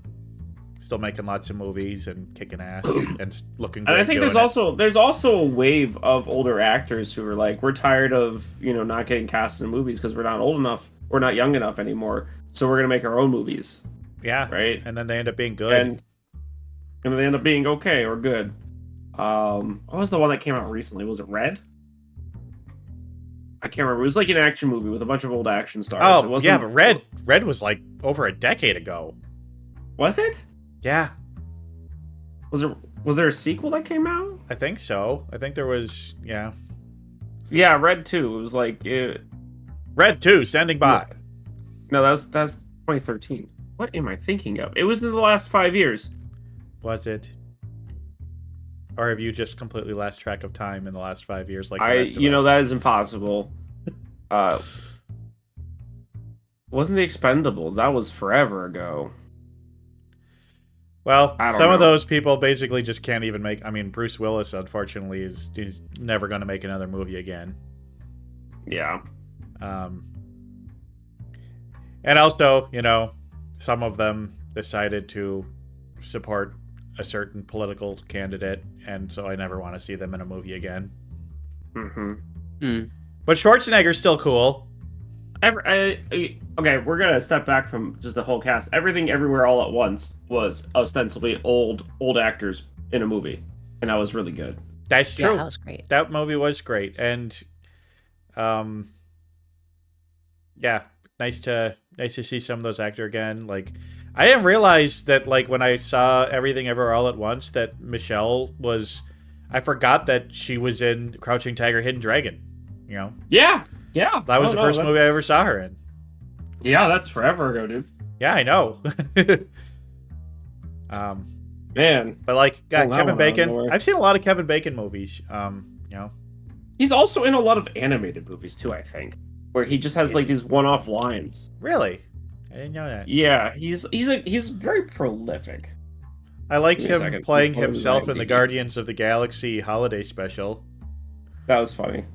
Speaker 1: making lots of movies and kicking ass and looking good.
Speaker 2: And I think there's also a wave of older actors who are like, we're tired of, you know, not getting cast in movies because we're not old enough, we're not young enough anymore, so we're gonna make our own movies.
Speaker 1: Yeah.
Speaker 2: Right.
Speaker 1: And then they end up being good.
Speaker 2: And they end up being okay or good. What was the one that came out recently? Was it Red? I can't remember. It was like an action movie with a bunch of old action stars.
Speaker 1: Oh, yeah, but Red was like over a decade ago.
Speaker 2: Was it?
Speaker 1: Yeah.
Speaker 2: Was there a sequel that came out?
Speaker 1: I think so. I think there was, yeah.
Speaker 2: Yeah, Red 2. It was like...
Speaker 1: Red 2, standing by.
Speaker 2: No, that's 2013. What am I thinking of? It was in the last 5 years.
Speaker 1: Was it? Or have you just completely lost track of time in the last 5 years? Like
Speaker 2: that is impossible. Wasn't the Expendables? That was forever ago.
Speaker 1: Well, some of those people basically just can't even make... I mean, Bruce Willis, unfortunately, is never going to make another movie again.
Speaker 2: Yeah.
Speaker 1: And also, you know, some of them decided to support a certain political candidate, and so I never want to see them in a movie again.
Speaker 2: Mm-hmm.
Speaker 3: Mm.
Speaker 1: But Schwarzenegger's still cool.
Speaker 2: Okay, we're gonna step back from just the whole cast. Everything Everywhere All at Once was ostensibly old actors in a movie, and that was really good.
Speaker 1: That's true.
Speaker 3: Yeah, that was great.
Speaker 1: That movie was great, and yeah, nice to see some of those actors again. Like, I didn't realize that, like, when I saw Everything Everywhere All at Once, that Michelle was... I forgot that she was in Crouching Tiger, Hidden Dragon, you know?
Speaker 2: Yeah.
Speaker 1: That was the first movie I ever saw her in.
Speaker 2: Yeah, that's forever ago, dude.
Speaker 1: Yeah, I know.
Speaker 2: Man.
Speaker 1: But, like, God, Kevin Bacon... I've seen a lot of Kevin Bacon movies, you know?
Speaker 2: He's also in a lot of animated movies, too, I think, where he just has, like, these one-off lines.
Speaker 1: Really? I didn't know that.
Speaker 2: Yeah, he's very prolific.
Speaker 1: I like him playing himself in the Guardians of the Galaxy holiday special.
Speaker 2: That was funny.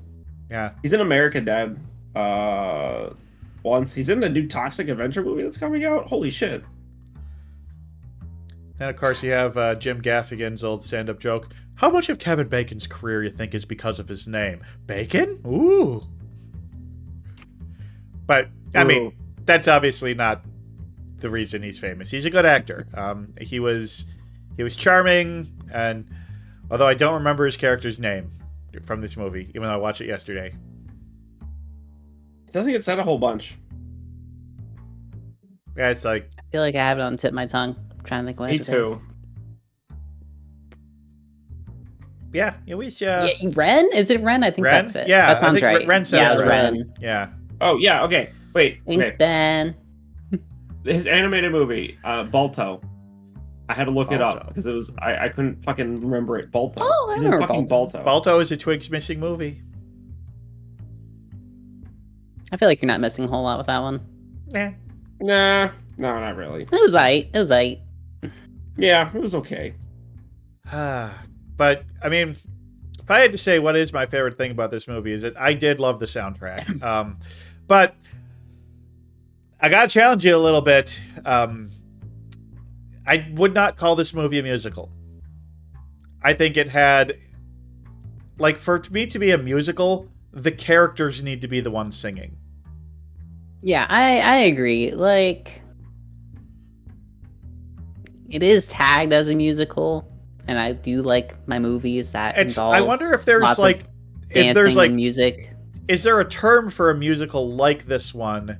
Speaker 1: Yeah.
Speaker 2: He's in American Dad once. He's in the new Toxic Adventure movie that's coming out. Holy shit.
Speaker 1: And of course you have Jim Gaffigan's old stand-up joke. How much of Kevin Bacon's career you think is because of his name? Bacon? Ooh. But, I mean, that's obviously not the reason he's famous. He's a good actor. He was charming, and although I don't remember his character's name from this movie, even though I watched it yesterday.
Speaker 2: It doesn't get said a whole bunch.
Speaker 1: Yeah, it's like...
Speaker 3: I feel like I have it on the tip of my tongue. I'm trying to think what
Speaker 2: Me
Speaker 3: it
Speaker 2: too.
Speaker 3: is.
Speaker 1: Yeah, it was...
Speaker 3: Yeah, Ren? Is it Ren? I think
Speaker 1: Ren?
Speaker 3: that's it.
Speaker 1: Yeah,
Speaker 3: that sounds right.
Speaker 1: Ren sounds
Speaker 3: yeah, it was
Speaker 1: right.
Speaker 3: Ren.
Speaker 1: Yeah.
Speaker 2: Oh, yeah, okay. Wait.
Speaker 3: Thanks,
Speaker 2: okay.
Speaker 3: Ben.
Speaker 2: His animated movie, Balto. I had to look it up because it was I couldn't fucking remember it. Balto.
Speaker 3: Oh, I
Speaker 2: He's in
Speaker 3: remember
Speaker 2: fucking Balto.
Speaker 1: Balto is a Twigs missing movie.
Speaker 3: I feel like you're not missing a whole lot with that one.
Speaker 2: Nah, no, not really.
Speaker 3: It was aight. It was aight.
Speaker 2: Yeah, it was okay.
Speaker 1: But, I mean, if I had to say what is my favorite thing about this movie is that I did love the soundtrack. But I gotta challenge you a little bit. I would not call this movie a musical. I think it had... Like, for me to be a musical, the characters need to be the ones singing.
Speaker 3: Yeah, I agree. Like, it is tagged as a musical, and I do like my movies that involve
Speaker 1: I wonder if there's, like...
Speaker 3: If there's, like, music.
Speaker 1: Is there a term for a musical like this one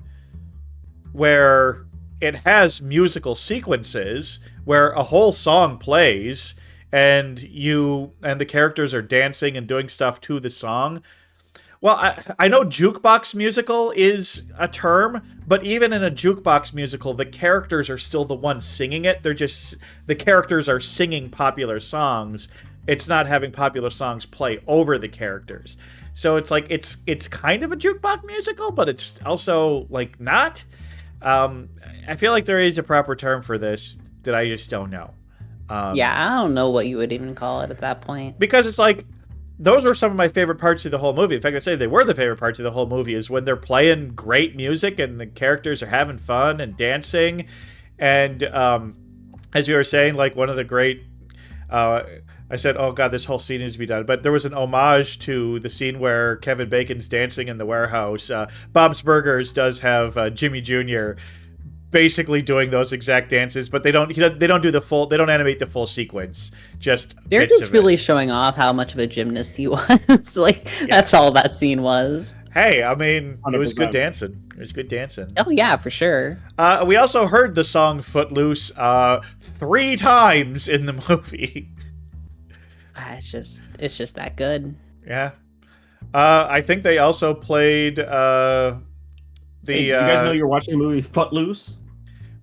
Speaker 1: where it has musical sequences where a whole song plays and the characters are dancing and doing stuff to the song. Well, I know jukebox musical is a term, but even in a jukebox musical, the characters are still the ones singing it. The characters are singing popular songs. It's not having popular songs play over the characters. So it's like it's kind of a jukebox musical, but it's also like not. I feel like there is a proper term for this that I just don't know.
Speaker 3: Yeah, I don't know what you would even call it at that point.
Speaker 1: Because it's like, those were some of my favorite parts of the whole movie. In fact, I say they were the favorite parts of the whole movie, is when they're playing great music and the characters are having fun and dancing. And as you were saying, like one of the great... I said, oh god, this whole scene needs to be done. But there was an homage to the scene where Kevin Bacon's dancing in the warehouse. Bob's Burgers does have Jimmy Jr. basically doing those exact dances, but they don't animate the full sequence. They're
Speaker 3: just really showing off how much of a gymnast he was. That's all that scene was.
Speaker 1: Hey, I mean,
Speaker 2: 100%.
Speaker 1: It was good dancing.
Speaker 3: Oh yeah, for sure.
Speaker 1: We also heard the song Footloose 3 times in the movie.
Speaker 3: It's just that good.
Speaker 1: Yeah. I think they also played hey,
Speaker 2: do you guys know you're watching the movie Footloose?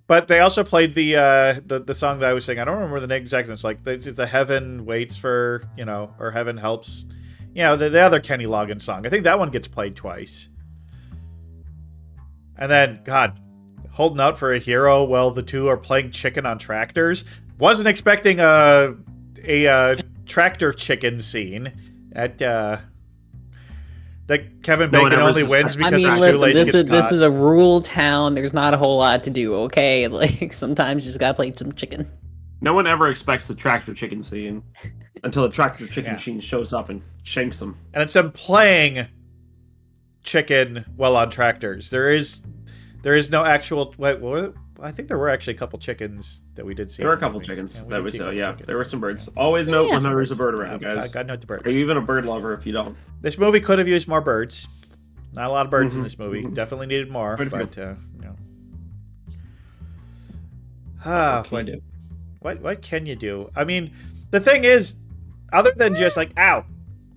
Speaker 1: But they also played the song that I was saying. I don't remember the name exactly. It's like it's a Heaven Waits for, or Heaven Helps. The other Kenny Loggins song. I think that one gets played twice. And then, God, Holding Out for a Hero while the two are playing chicken on tractors. Wasn't expecting a tractor chicken scene at that Kevin Bacon only wins because his shoelace gets caught.
Speaker 3: This is a rural town. There's not a whole lot to do, okay? Like, sometimes you just gotta play some chicken.
Speaker 2: No one ever expects the tractor chicken scene until the tractor chicken machine shows up and shanks them.
Speaker 1: And it's them playing chicken while on tractors. There is no actual... I think there were actually a couple chickens that we did see.
Speaker 2: There were a couple chickens that we saw, yeah. There were some birds. Always note when there's a bird around, guys.
Speaker 1: God note the birds.
Speaker 2: Are you even a bird lover if you don't?
Speaker 1: This movie could have used more birds. Not a lot of birds in this movie. Definitely needed more, but what can you do? I mean, the thing is, other than just like, ow.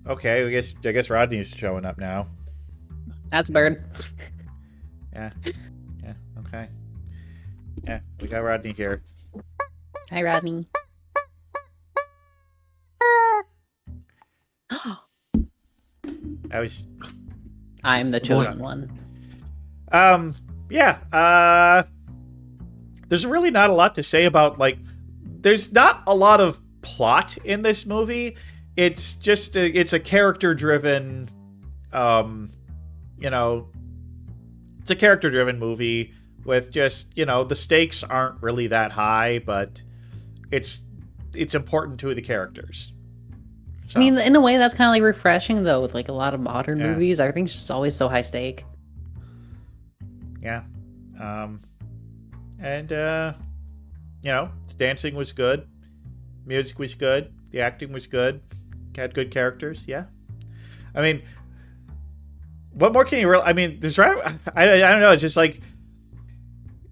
Speaker 1: Okay, I guess Rodney's showing up now.
Speaker 3: That's a bird.
Speaker 1: Yeah, okay. Yeah, we got Rodney here.
Speaker 3: Hi, Rodney. I'm the chosen one.
Speaker 1: Yeah. There's really not a lot to say about, like, there's not a lot of plot in this movie. It's just it's a character-driven, it's a character-driven movie with just, the stakes aren't really that high, but it's important to the characters. So.
Speaker 3: I mean, in a way, that's kind of like refreshing, though, with like a lot of modern movies. Everything's just always so high stake.
Speaker 1: Yeah. Dancing was good. Music was good. The acting was good. Had good characters. Yeah. I mean, what more can you really... I mean, I don't know. It's just like...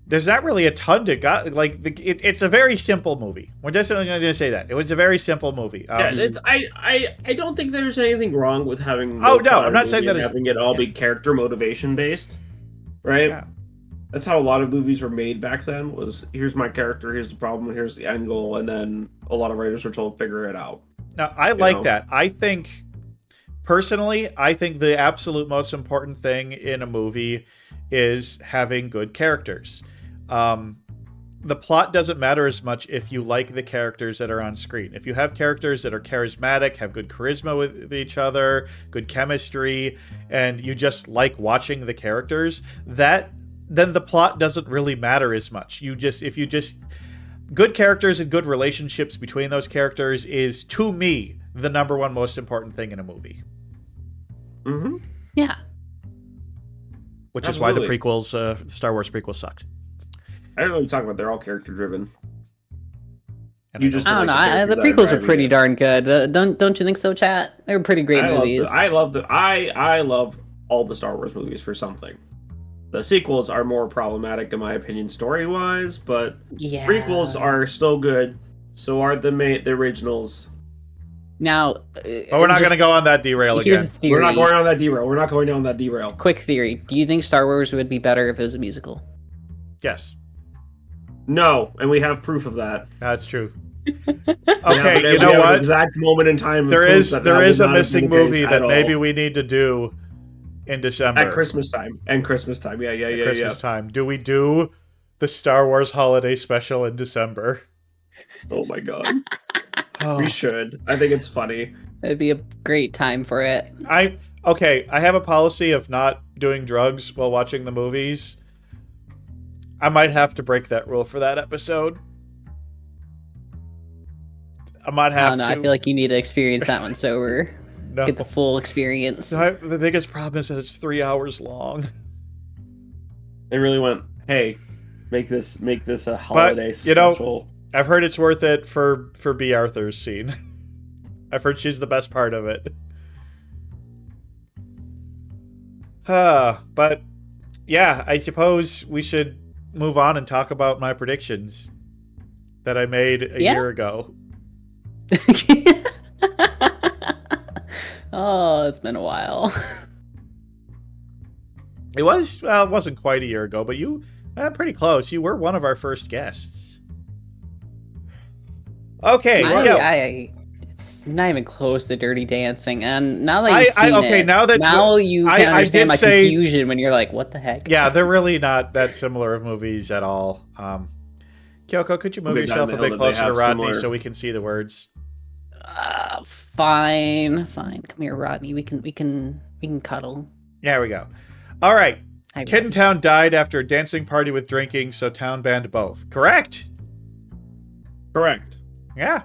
Speaker 1: There's not really a ton to got. Like, it's a very simple movie. We're just going to say that. It was a very simple movie.
Speaker 2: I don't think there's anything wrong with having...
Speaker 1: Oh, no, I'm not saying that
Speaker 2: having it all be character motivation based, right? Yeah. That's how a lot of movies were made back then, was here's my character, here's the problem, here's the end goal, and then a lot of writers were told figure it out.
Speaker 1: Now, I like that. I think, personally, the absolute most important thing in a movie is having good characters. The plot doesn't matter as much if you like the characters that are on screen. If you have characters that are charismatic, have good charisma with each other, good chemistry, and you just like watching the characters, then the plot doesn't really matter as much. Good characters and good relationships between those characters is, to me, the number one most important thing in a movie.
Speaker 2: Mm-hmm.
Speaker 3: Yeah.
Speaker 1: Which is why the prequels, Star Wars prequels sucked.
Speaker 2: I don't know what you're talking about. They're all character driven.
Speaker 3: I don't know. The prequels are pretty darn good. Don't you think so, chat? They were pretty great movies.
Speaker 2: I love all the Star Wars movies for something. The sequels are more problematic, in my opinion, story-wise, but prequels are still good So are the originals.
Speaker 3: Now,
Speaker 1: But we're not going to go on that derail
Speaker 3: here's
Speaker 1: again.
Speaker 3: a theory.
Speaker 2: We're not going on that derail. We're not going down that derail.
Speaker 3: Quick theory. Do you think Star Wars would be better if it was a musical?
Speaker 1: Yes.
Speaker 2: No, and we have proof of that.
Speaker 1: That's true.
Speaker 2: Yeah,
Speaker 1: Okay, you know what?
Speaker 2: An exact moment in time.
Speaker 1: There is a missing movie that
Speaker 2: all.
Speaker 1: maybe we need to do in December.
Speaker 2: At Christmas time. And Christmas time. Yeah.
Speaker 1: Christmas time. Do we do the Star Wars holiday special in December?
Speaker 2: Oh my god. We should. I think it's funny.
Speaker 3: It'd be a great time for it.
Speaker 1: I have a policy of not doing drugs while watching the movies. I might have to break that rule for that episode. I might have to.
Speaker 3: I feel like you need to experience that one sober.
Speaker 1: No.
Speaker 3: Get the full experience.
Speaker 1: The biggest problem is that it's 3 hours long.
Speaker 2: They really went, hey, make this a holiday special.
Speaker 1: I've heard it's worth it for B. Arthur's scene. I've heard she's the best part of it. But yeah, I suppose we should move on and talk about my predictions that I made a year ago.
Speaker 3: Oh, it's been a while.
Speaker 1: It wasn't quite a year ago, but you pretty close. You were one of our first guests. Okay,
Speaker 3: it's not even close to Dirty Dancing, and now that you've seen it, now you can understand my confusion when you're like, "What the heck?"
Speaker 1: Yeah, they're really not that similar of movies at all. Kyoko, could you move yourself a bit closer to Rodney so we can see the words?
Speaker 3: Fine. Come here, Rodney. We can cuddle.
Speaker 1: There we go. All right.
Speaker 3: Hi,
Speaker 1: Kid in Town died after a dancing party with drinking, so town banned both. Correct?
Speaker 2: Correct.
Speaker 1: Yeah.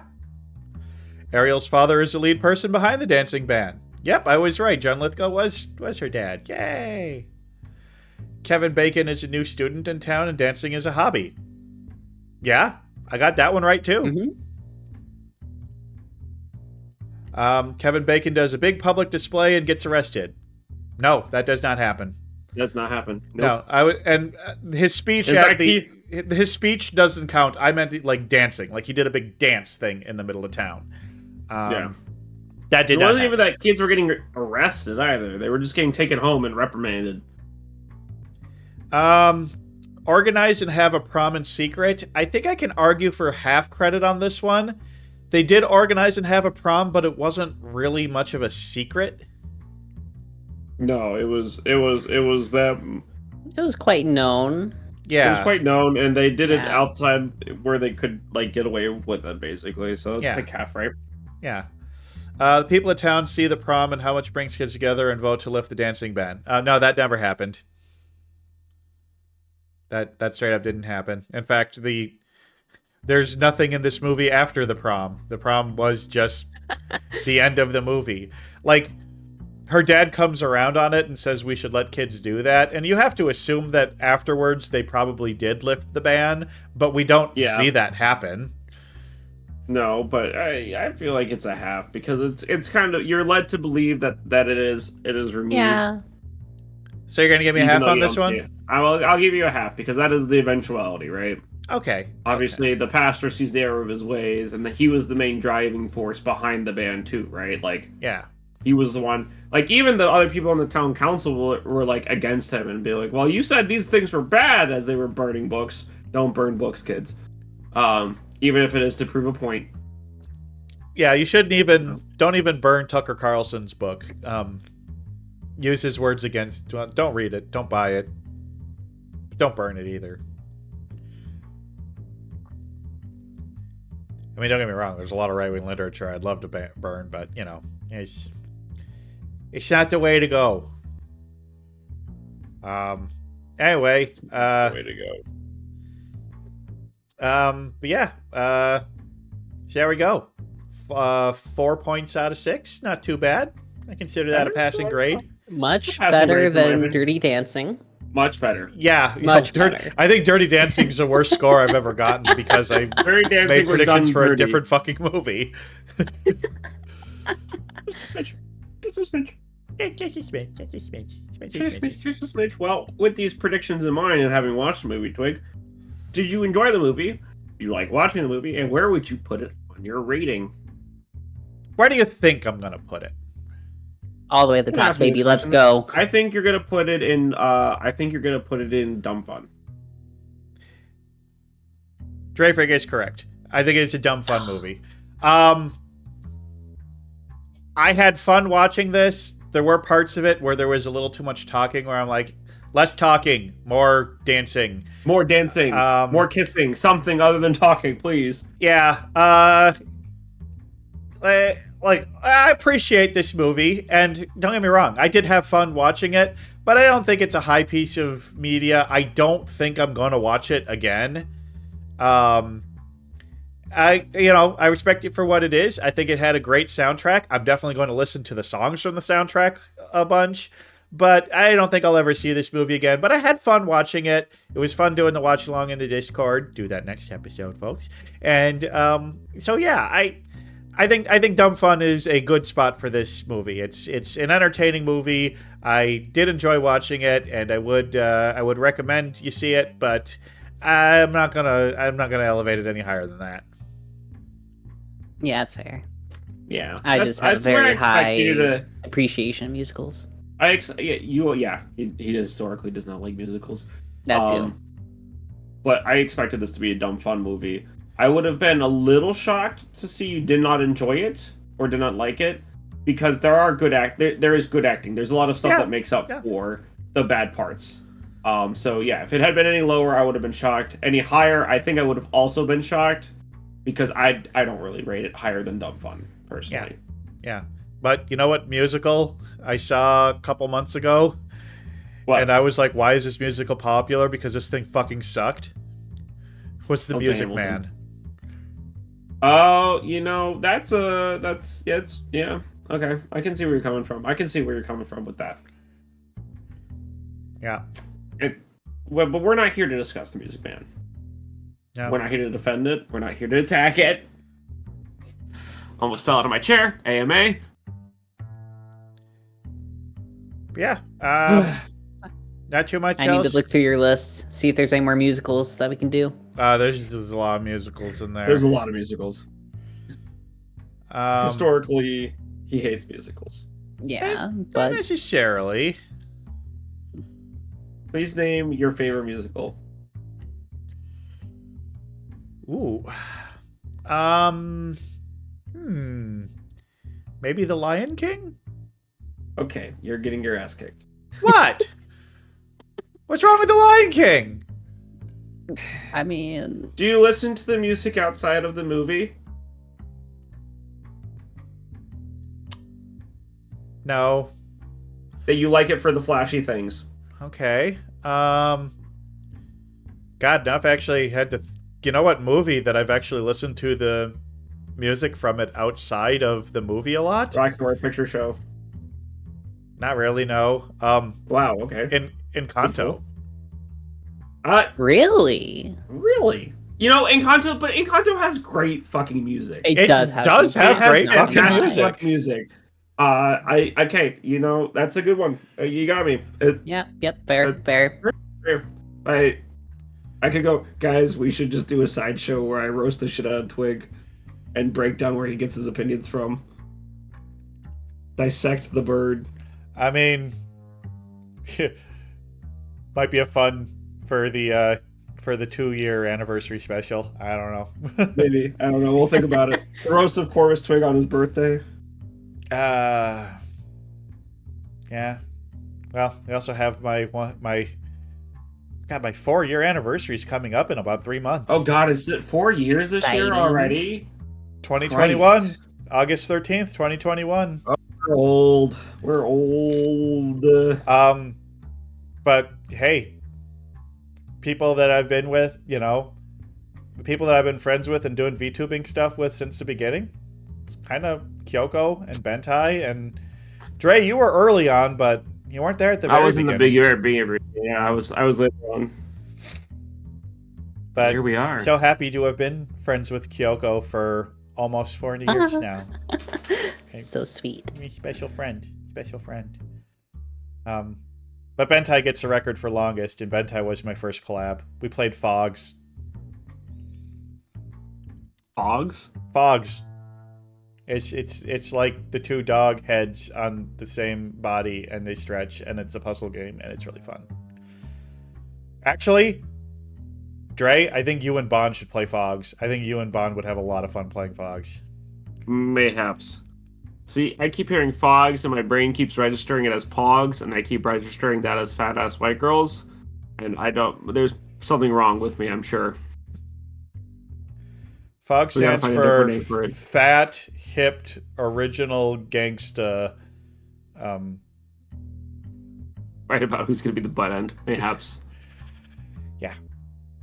Speaker 1: Ariel's father is the lead person behind the dancing band. Yep, I was right. John Lithgow was her dad. Yay. Kevin Bacon is a new student in town and dancing is a hobby. Yeah, I got that one right too. Kevin Bacon does a big public display and gets arrested. No, that does not happen.
Speaker 2: Does not happen. Nope.
Speaker 1: No, his speech his speech doesn't count. I meant like dancing, like he did a big dance thing in the middle of town.
Speaker 2: Yeah,
Speaker 1: that did not.
Speaker 2: It wasn't even that kids were getting arrested either. They were just getting taken home and reprimanded.
Speaker 1: Organize and have a prom in secret. I think I can argue for half credit on this one. They did organize and have a prom, but it wasn't really much of a secret.
Speaker 2: No, it was them.
Speaker 3: It was quite known.
Speaker 1: Yeah,
Speaker 2: it was quite known, and they did it outside where they could like get away with it, basically. So it's like half right.
Speaker 1: Yeah. The people of town see the prom and how much brings kids together and vote to lift the dancing ban. No, that never happened. That straight up didn't happen. In fact, there's nothing in this movie after the prom. The prom was just the end of the movie. Like, her dad comes around on it and says we should let kids do that. And you have to assume that afterwards they probably did lift the ban, but we don't see that happen.
Speaker 2: No, but I feel like it's a half because it's kind of, you're led to believe that it is removed.
Speaker 3: Yeah.
Speaker 1: So you're gonna give me a half on this one?
Speaker 2: I'll give you a half because that is the eventuality, right?
Speaker 1: Okay.
Speaker 2: Obviously, the pastor sees the error of his ways, and he was the main driving force behind the band too, right? Like,
Speaker 1: yeah,
Speaker 2: he was the one. Like, even the other people on the town council were like against him and be like, "Well, you said these things were bad," as they were burning books. Don't burn books, kids. Even if it is to prove a point.
Speaker 1: Yeah, you don't even burn Tucker Carlson's book. Use his words against. Don't read it. Don't buy it. Don't burn it either. I mean, don't get me wrong. There's a lot of right-wing literature I'd love to burn, but it's not the way to go. Anyway,
Speaker 2: the way to
Speaker 1: go. But yeah, so there we go. 4 points out of 6. Not too bad. I consider that a passing grade.
Speaker 3: Much better than Dirty Dancing.
Speaker 2: Much better.
Speaker 1: Yeah.
Speaker 3: Much better.
Speaker 1: I think Dirty Dancing is the worst score I've ever gotten because I made predictions for a different fucking movie.
Speaker 2: Just a smidge. Well, with these predictions in mind and having watched the movie, Twig, did you enjoy the movie? you like watching the movie, and where would you put it on your rating?
Speaker 1: Where do you think I'm gonna put it?
Speaker 3: All the way at the
Speaker 2: You can
Speaker 3: top,
Speaker 2: ask me
Speaker 3: baby.
Speaker 2: this
Speaker 3: Let's
Speaker 2: question.
Speaker 3: go.
Speaker 2: I think you're gonna put it in. I think you're gonna put it in dumb fun.
Speaker 1: Dreyfrig is correct. I think it's a dumb fun movie. I had fun watching this. There were parts of it where there was a little too much talking, where I'm like, less talking, more dancing.
Speaker 2: More dancing, more kissing, something other than talking, please.
Speaker 1: Yeah. Like, I appreciate this movie, and don't get me wrong, I did have fun watching it, but I don't think it's a high piece of media. I don't think I'm going to watch it again. I respect it for what it is. I think it had a great soundtrack. I'm definitely going to listen to the songs from the soundtrack a bunch, but I don't think I'll ever see this movie again. But I had fun watching it. It was fun doing the watch along in the Discord. Do that next episode, folks. And so yeah, I think Dumb Fun is a good spot for this movie. It's an entertaining movie. I did enjoy watching it, and I would recommend you see it, but I'm not gonna elevate it any higher than that.
Speaker 3: Yeah, that's fair.
Speaker 2: Yeah,
Speaker 3: I just have a very high appreciation of musicals.
Speaker 2: He historically does not like musicals.
Speaker 3: That too.
Speaker 2: But I expected this to be a dumb fun movie. I would have been a little shocked to see you did not enjoy it or did not like it, because there is good acting. There's a lot of stuff that makes up for the bad parts. So yeah, if it had been any lower, I would have been shocked. Any higher, I think I would have also been shocked, because I don't really rate it higher than dumb fun personally.
Speaker 1: Yeah. But you know what musical I saw a couple months ago?
Speaker 2: What?
Speaker 1: And I was like, why is this musical popular? Because this thing fucking sucked. What's The Music Man?
Speaker 2: Oh, okay. I can see where you're coming from. With that.
Speaker 1: Yeah.
Speaker 2: But we're not here to discuss The Music Man.
Speaker 1: No.
Speaker 2: We're not here to defend it. We're not here to attack it. Almost fell out of my chair. AMA.
Speaker 1: Yeah. Not too much
Speaker 3: I
Speaker 1: else.
Speaker 3: need to look through your list, see if there's any more musicals that we can do.
Speaker 1: There's a lot of musicals in there.
Speaker 2: There's a lot of musicals. Historically, he hates musicals.
Speaker 3: Yeah,
Speaker 1: not
Speaker 3: but
Speaker 1: necessarily.
Speaker 2: Please name your favorite musical.
Speaker 1: Ooh. Maybe The Lion King?
Speaker 2: Okay, you're getting your ass kicked.
Speaker 1: What? What's wrong with The Lion King?
Speaker 3: I mean,
Speaker 2: do you listen to the music outside of the movie?
Speaker 1: No.
Speaker 2: That you like it for the flashy things.
Speaker 1: Okay. God, now I've actually had to... You know what movie that I've actually listened to the music from it outside of the movie a lot?
Speaker 2: Black and White Picture Show.
Speaker 1: Not really, no.
Speaker 2: Wow, okay.
Speaker 1: Encanto.
Speaker 3: really?
Speaker 2: Really? Encanto has great fucking music.
Speaker 3: It does have
Speaker 1: great fucking
Speaker 2: music. Okay, that's a good one. You got me.
Speaker 3: Yep, fair.
Speaker 2: I could go, guys, we should just do a sideshow where I roast the shit out of Twig and break down where he gets his opinions from. Dissect the bird.
Speaker 1: I mean, might be a fun for the 2-year anniversary special. I don't know.
Speaker 2: Maybe. I don't know. We'll think about it. The roast of Corvus Twig on his birthday.
Speaker 1: Yeah. Well, we also have my 4-year anniversary is coming up in about 3 months.
Speaker 2: Oh God, is it 4 years this year already?
Speaker 1: 2021,
Speaker 2: Christ.
Speaker 1: August 13th, 2021.
Speaker 2: Oh, we're old.
Speaker 1: But hey, people that I've been with, people that I've been friends with and doing VTubing stuff with since the beginning, it's kind of Kyoko and Bentai and Dre. You were early on, but you weren't there at the very beginning.
Speaker 2: I was in the big yeah, I was later on.
Speaker 1: But
Speaker 2: here we are.
Speaker 1: So happy to have been friends with Kyoko for almost 40 years now. Okay.
Speaker 3: So sweet.
Speaker 1: Special friend. But Bentai gets the record for longest, and Bentai was my first collab. We played Fogs.
Speaker 2: Fogs?
Speaker 1: Fogs. It's like the two dog heads on the same body and they stretch, and it's a puzzle game and it's really fun. Actually, Dre, I think you and Bond should play Fogs. I think you and Bond would have a lot of fun playing Fogs.
Speaker 2: Mayhaps. See, I keep hearing Fogs and my brain keeps registering it as Pogs, and I keep registering that as fat ass white girls. And there's something wrong with me, I'm sure.
Speaker 1: Fog stands for fat, hipped, original gangsta.
Speaker 2: Right about who's going to be the butt end, mayhaps.
Speaker 1: Yeah.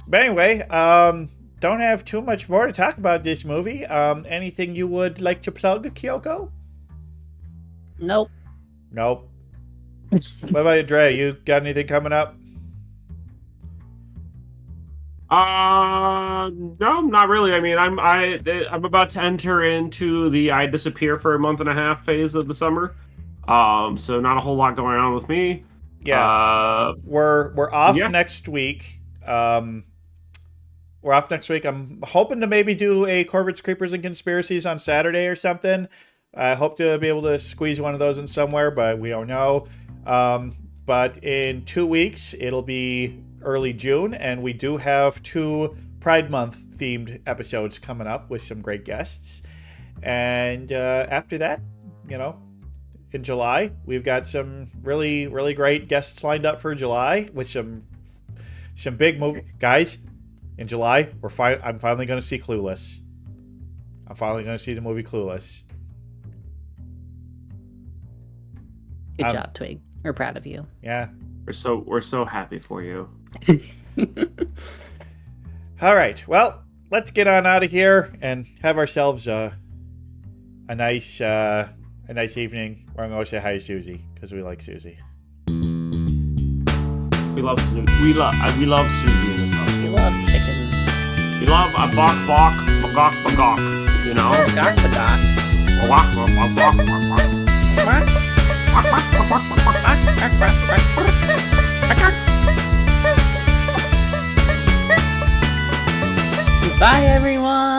Speaker 1: But anyway, don't have too much more to talk about this movie. Anything you would like to plug, Kyoko?
Speaker 3: Nope.
Speaker 1: What about you, Dre? You got anything coming up?
Speaker 2: No, not really. I mean, I'm about to enter into the I disappear for a month and a half phase of the summer. So not a whole lot going on with me.
Speaker 1: Yeah. We're off next week. We're off next week. I'm hoping to maybe do a Corvids, Creepers, and Conspiracies on Saturday or something. I hope to be able to squeeze one of those in somewhere, but we don't know. But in 2 weeks, it'll be early June, and we do have 2 Pride Month themed episodes coming up with some great guests. And after that, in July, we've got some really, really great guests lined up for July with some big movie guys. In July, I'm finally going to see Clueless. I'm finally going to see the movie Clueless.
Speaker 3: Good job, Twig. We're proud of you.
Speaker 1: Yeah.
Speaker 2: We're so happy for you.
Speaker 1: All right. Well, let's get on out of here and have ourselves a nice evening. We're gonna go say hi to Susie because we like Susie.
Speaker 2: We love Susie. We love Susie in this house.
Speaker 3: We love chickens.
Speaker 2: We love a bok bagok bagok. You know.
Speaker 3: Bagok bagok.
Speaker 2: Bagok bagok bagok.
Speaker 3: Bye, everyone.